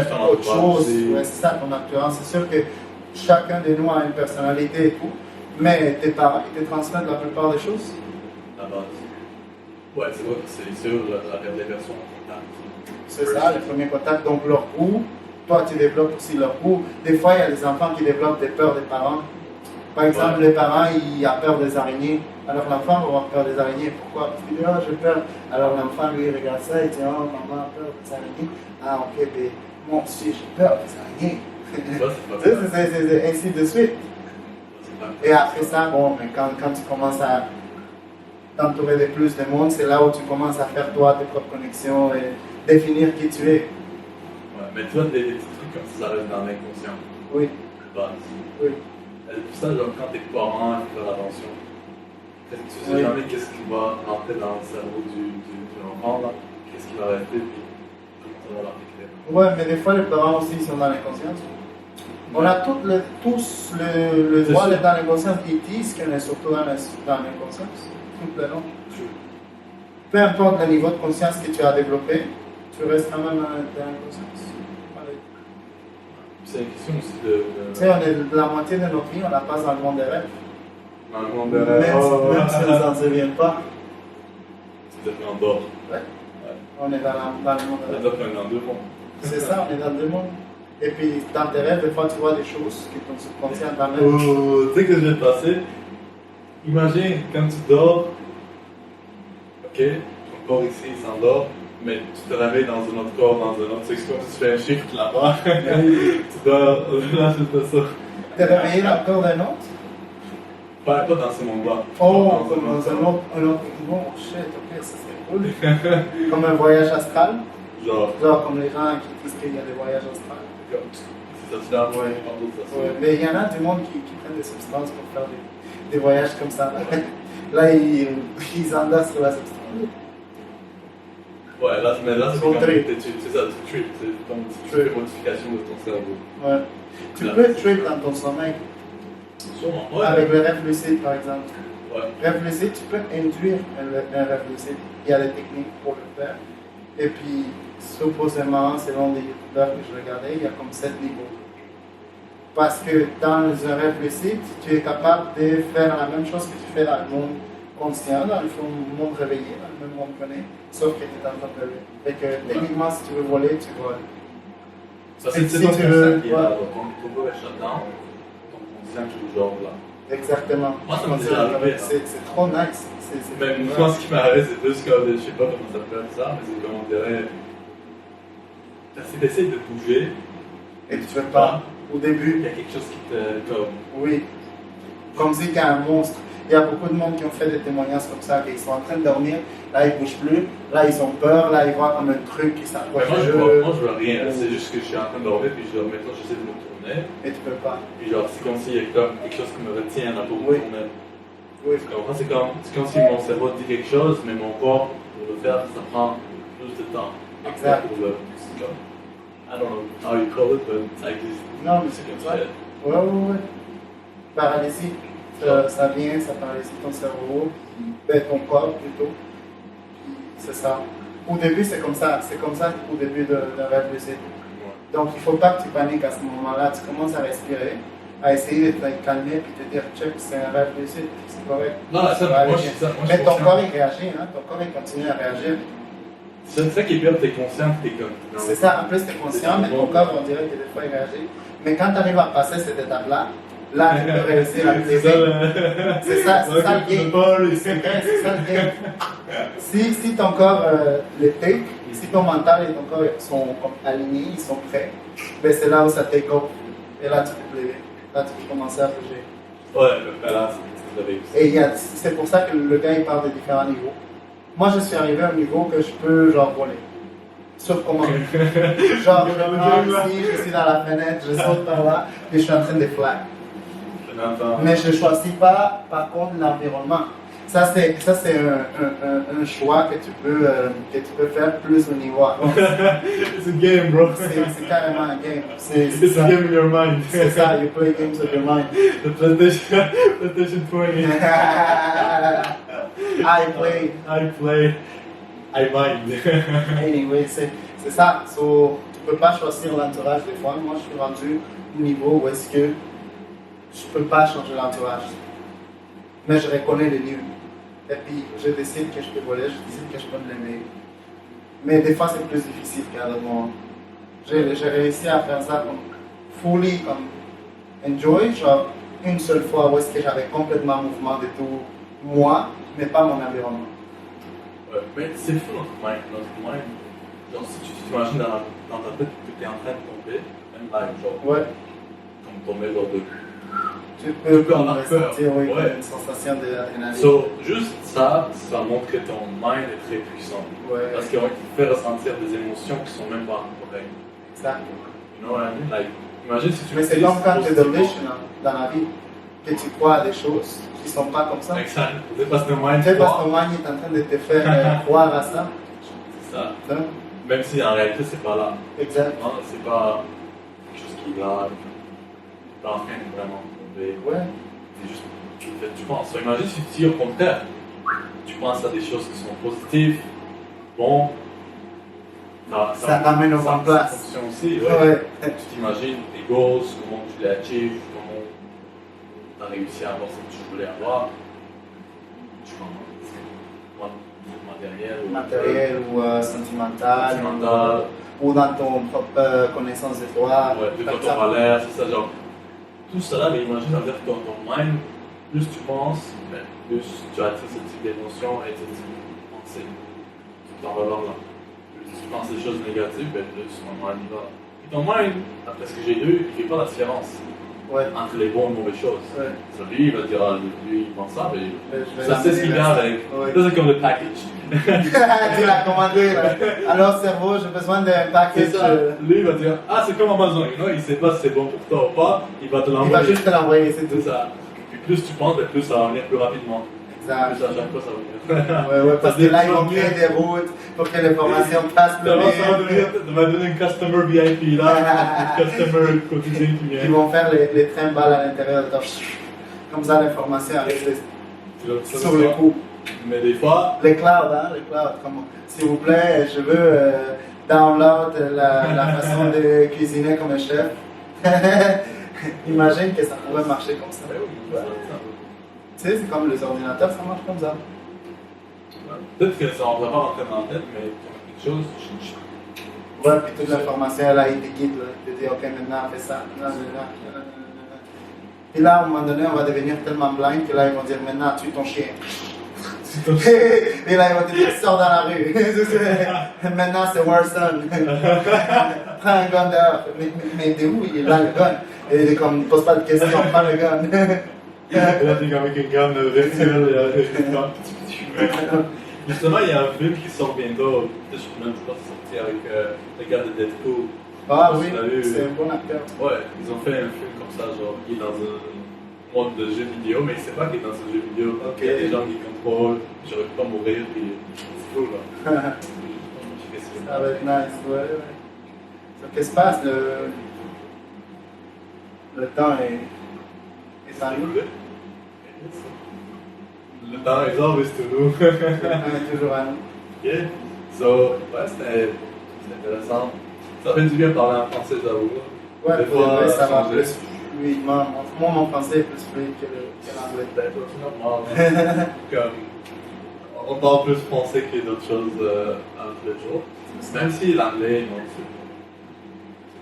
Ton autre entourage chose, aussi. ouais, c'est ça ton entourage, c'est sûr que chacun de nous a une personnalité et tout, mais tes parents, ils te transmettent la plupart des choses. La base. Ouais, c'est vrai que c'est sûr, la révélation en contact. C'est ça, le premier contact, donc leur goût, toi tu développes aussi leur goût. Des fois, il y a des enfants qui développent des peurs des parents. Par exemple, les parents, ils ont peur des araignées. Alors l'enfant va avoir peur des araignées. Pourquoi? Parce qu'il dit, oh, j'ai peur. Alors l'enfant, lui, il regarde ça et dit, oh, maman a peur des araignées. Ah, ok, mais moi aussi, j'ai peur des araignées. Ça, c'est pas Tu sais, grave. c'est ainsi de suite. C'est pas Et après ça, bon, mais quand tu commences à t'entourer de plus de monde, c'est là où tu commences à faire toi tes propres connexions et définir qui tu es. Ouais, mais tu vois, des petits trucs comme ça reste dans l'inconscient. Oui, Base. oui. Ça, genre, quand t'es parent, il faut faire attention. Parce que tu sais Oui. jamais qu'est-ce qui va rentrer dans le cerveau du enfant, là. Qu'est-ce qui va rester, puis comment ça va l'affecter. Ouais, mais des fois, les parents aussi sont dans l'inconscience. On a tous le C'est droit sûr. d'être dans l'inconscience. Ils disent qu'on est surtout dans l'inconscience. Tout le long. Peu importe le niveau de conscience que tu as développé, tu restes quand même dans l'inconscience. C'est une question aussi Tu sais, on est la moitié de notre vie, on la passe dans le monde des rêves. dans le monde de Même si on ne s'en souvient pas. C'est peut-être en dehors. On est dans le monde des rêves. Peut-être qu'on est dans deux mondes. C'est ça, on est dans deux mondes. Et puis, dans tes rêves, des fois, tu vois des choses que ton subconscient t'amène. Oh, tu sais que je vais te passer. Imagine quand tu dors, ok, ton corps ici il s'endort, mais tu te réveilles dans un autre corps, dans un autre. C'est comme si tu fais un shift là-bas. Tu dors, là c'est pas ça. T'es réveillé dans le corps d'un autre? Pas dans ce monde-là. Oh, comme dans un autre. Oh shit, ok, ça serait cool. Comme un voyage astral. Genre, Genre comme les gens qui disent qu'il y a des voyages astrales. c'est ça, tu l'as envoyé par d'autres façons. Ouais, mais il y en a du monde qui prennent des substances pour faire des voyages comme ça. Là, ils endassent sur la substance. Ouais, là, mais là, c'est Ton comme trip. c'est ça, tu trip, c'est ton petite modification de ton cerveau. Ouais. Tu peux trip dans ton sommeil. Sûrement, ouais. Avec le rêve lucide, par exemple. Ouais. Rêve lucide, tu peux induire un rêve lucide. Il y a des techniques pour le faire. Et puis, supposément, selon des youtubeurs que je regardais, il y a comme 7 niveaux. Parce que dans un rêve lucide, tu es capable de faire la même chose que tu fais dans le monde conscient, dans le monde réveillé, dans le même monde qu'on est, sauf que tu es en train de rêver. Fait que techniquement, si tu veux voler, tu voles. Ça, c'est Si ton tu conscient veux, qui est ouais. là. Ton corps est shutdown, ton conscient qui est genre là. Exactement. Moi, ça m'est déjà arrivé, hein. C'est trop nice. Même moi, ce qui m'arrive, c'est plus comme, je sais pas comment ça s'appelle ça, mais c'est comme on dirait. T'essaies de bouger, Et tu ne veux pas. Au début, il y a quelque chose qui te. Comme. oui. Comme si qu'il y a un monstre. Il y a beaucoup de monde qui ont fait des témoignages comme ça, qu'ils sont en train de dormir, là ils ne bougent plus, là ils ont peur, là ils voient comme un truc qui s'approche Moi, je vois rien, c'est juste que je suis en train de dormir, puis maintenant j'essaie de me tourner, et tu peux pas. puis genre, c'est comme s'il y a comme quelque chose qui me retient là pour me Oui. tourner. Oui. Tu comprends? C'est comme si mon cerveau dit quelque chose, mais mon corps, pour le faire, ça prend plus de temps. Exact. C'est comme, I don't know how you call it, but ça existe. Non, mais C'est c'est comme comme ça. ça. Ouais. Paralysie, ça vient, ça paralysie ton cerveau, ton corps plutôt. C'est ça. Au début, c'est comme ça au début d'un rêve lucide. Donc, il ne faut pas que tu paniques à ce moment-là. Tu commences à respirer, à essayer de te calmer puis te dire, check, c'est un rêve lucide, c'est correct. Non, ça, va aller moi, bien. je suis Mais ton conscient. corps, il réagit, hein? Ton corps, il continue à réagir. C'est ça qui est pire, t'es conscient que t'es comme. C'est ça, en plus, tu es conscient, mais ton corps, on dirait que des fois, il réagit. Mais quand tu arrives à passer cette étape-là, là, tu peux réussir à te lever. C'est ça le game. C'est ça le game. Si ton corps les take, si ton mental et ton corps sont comme alignés, ils sont prêts, ben c'est là où ça take off. Et là, tu peux te lever. Là, tu peux commencer à bouger. Ouais, ben là, c'est réussi. Et c'est pour ça que le gars, il parle de différents niveaux. Moi, je suis arrivé à un niveau que je peux, genre, voler. Sur commande. Genre, je prends ici, je suis dans la fenêtre, je saute par là, et je suis en train de fly. Mais je ne choisis pas, par contre, l'environnement. Ça, c'est un choix que tu peux faire plus au niveau. It's a game, bro. C'est carrément un game. It's a game in your mind. C'est ça, you play games of your mind. The PlayStation 20. I play. I mind. Anyway, c'est ça. So, tu ne peux pas choisir l'entourage des fois. Moi, je suis rendu au niveau où est-ce que je ne peux pas changer l'entourage. Mais je reconnais les lieux. Et puis, je décide que je peux voler, je décide que je peux me lever. Mais des fois, c'est plus difficile qu'à d'autres moments. J'ai réussi à faire ça comme fully, comme enjoy, genre une seule fois où est-ce que j'avais complètement mouvement de tout moi, mais pas mon environnement. Ouais, mais c'est fou notre mind. Genre, si tu t'imagines dans ta tête que tu es en train de tomber, même live, genre, Ouais. comme tomber genre de. Tu peux peux en comme avoir peur. ressentir oui, Ouais. une sensation d'adrénaline. So, juste ça montre que ton mind est très puissant. Ouais. Parce qu'il fait ressentir des émotions qui sont même pas correctes. Exact. You know what I mean? Like, imagine si tu Mais c'est utilises comme quand tu es positivement. delusional dans la vie, que tu crois à des choses qui ne sont pas comme ça. Exact. C'est parce que le mind Tu sais, parce que croit. ton mind est en train de te faire croire à ça. C'est ça. Hein? Même si en réalité c'est pas là. Exact. Non, c'est pas quelque chose qui est là. Tu pas en train de vraiment tomber. Ouais. C'est juste tu penses. So, imagine si tu dis au contraire. Tu penses à des choses qui sont positives, bon. Ça t'amène au bon place. Ça fonctionne aussi, ouais. Ouais. Tu t'imagines tes goals, comment tu les achieves, comment tu as réussi à avoir ce que tu voulais avoir. Tu vois, Matériel ou sentimental. sentimental. Ou dans ton propre connaissance de toi. Ouais, de Comme quoi ça. ton valeur, c'est ça, genre. Tout cela, mais imagine, ça veut dire que ton mind, plus tu penses, ben, plus tu attires ce type d'émotion et ce type de pensée. Tu t'en vas vers là. Plus tu penses des choses négatives, ben, plus ton mind y va. Puis ton mind, après ce que j'ai lu, il ne fait pas la différence Ouais. entre les bonnes et les mauvaises choses. Ouais. So, lui, il va dire, ah, lui, il pense ça, mais Je vais ça, c'est ce qu'il vient avec. Ouais. Ça, c'est comme le package. Tu l'as commandé là. Alors cerveau, j'ai besoin d'un C'est package. ça. Lui, il va dire, ah, c'est comme Amazon, you know, il ne sait pas si c'est bon pour toi ou pas, il va te Il va l'envoyer. juste te l'envoyer, c'est tout. C'est ça. Puis plus tu penses, ben, plus ça va venir plus rapidement. Exact. Plus à chaque fois, ça va venir. Ouais, parce que là, ils vont créer des routes pour que l'information passe plus D'abord, ça va vite. donner une customer VIP là, une customer quotidien qui Ils vient. vont faire les trains balles à l'intérieur de toi. Comme ça, l'information arrive sur le coup. Mais des fois, Les clouds, hein, les clouds. Comme, s'il vous plaît, je veux download la façon de cuisiner comme un chef. Imagine que ça pourrait marcher comme ça. ben oui, Ouais. sais, c'est comme les ordinateurs, ça marche comme ça. Peut-être que ça ne va pas rentrer dans la tête, mais quelque chose, Ouais, puis toute l'information, là, il te guide, là. Il te dit, ok, maintenant, fais ça. Puis là, à un moment donné, on va devenir tellement blind que là, ils vont dire, maintenant, tue ton chien. Et là, ils vont te dire, sors dans la rue. Maintenant, c'est Warzone. Prends un gun dehors. Mais t'es où? Il est là, le gun. Et il est comme, pose pas de questions, prends le gun. Et là, t'es comme avec une gamme virtuelle. Justement, il y a un film qui sort bientôt. Je sais même pas si c'est sorti avec le gars de Deadpool. Ah oui, c'est un bon acteur. Ouais, ils ont fait un film comme ça, genre, il est dans un monde de jeu vidéo, mais il sait pas qu'il est dans un jeu vidéo. Ok. Il y a des gens qui contrôlent, j'aurais pu pas mourir, puis c'est cool, là. Ça va être nice, ouais. Donc, qu'est-ce qui se passe? Le temps est en nous. Le temps est always to nous. Le temps est toujours à nous. Ok, so, ouais, c'était intéressant. Ça fait du bien de parler en français, j'avoue. Ouais, Des pour fois, vrai, ça va changer. plus fluidement. Moi, mon français est plus fluide que l'anglais. C'est normal. Comme, on parle plus français que d'autres choses en tous les jours. Même si l'anglais, non, c'est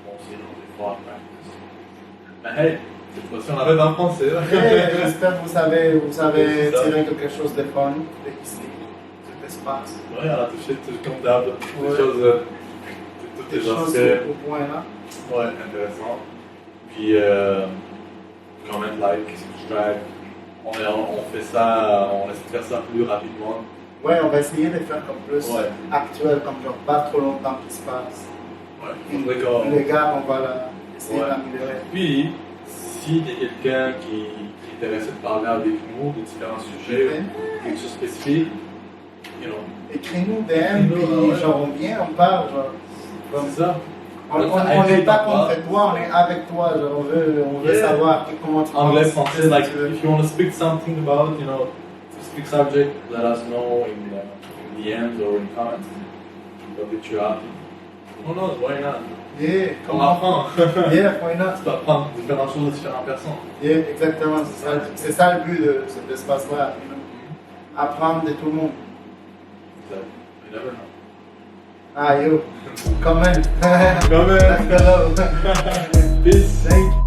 bon aussi, non, des fois. Mais hey, cette fois-ci, on arrête en français. Là. J'espère que vous avez tiré quelque chose de fun de ici, cet espace. Ouais, on a touché tout comme d'hab. Des Ouais. choses, toutes Des les choses aspects. au point là. Ouais, intéressant. Puis, comment like, subscribe. On fait ça, on essaie de faire ça plus rapidement. Ouais, on va essayer de faire comme plus Ouais. actuel, comme genre pas trop longtemps qui se passe. Ouais, faudrait qu'on- Les gars, on va essayer Ouais. de l'améliorer. Puis, si il y a quelqu'un qui est intéressé de parler avec nous de différents sujets, quelque chose de spécifique, you know, Écris-nous DM, Écris-nous, puis ouais. genre on vient, on parle. Genre, comme- c'est ça. on n'est pas contre toi, on est avec toi. Genre, on veut Yeah. savoir comment tu Anglais, penses, français, qu'est-ce que like, tu veux. if you want to speak something about, you know, specific subject, let us know in DMs or in comments. We'll get you out. Who knows, why not? Yeah, On comment apprend. Yeah, why not? Tu peux apprendre différentes choses de différentes personnes. Yeah, exactement, c'est ça le but de cet espace-là. You know? Apprendre de tout le monde. So, you never know. Ah yo, comment? Comment? Let's go. Peace. Thank you.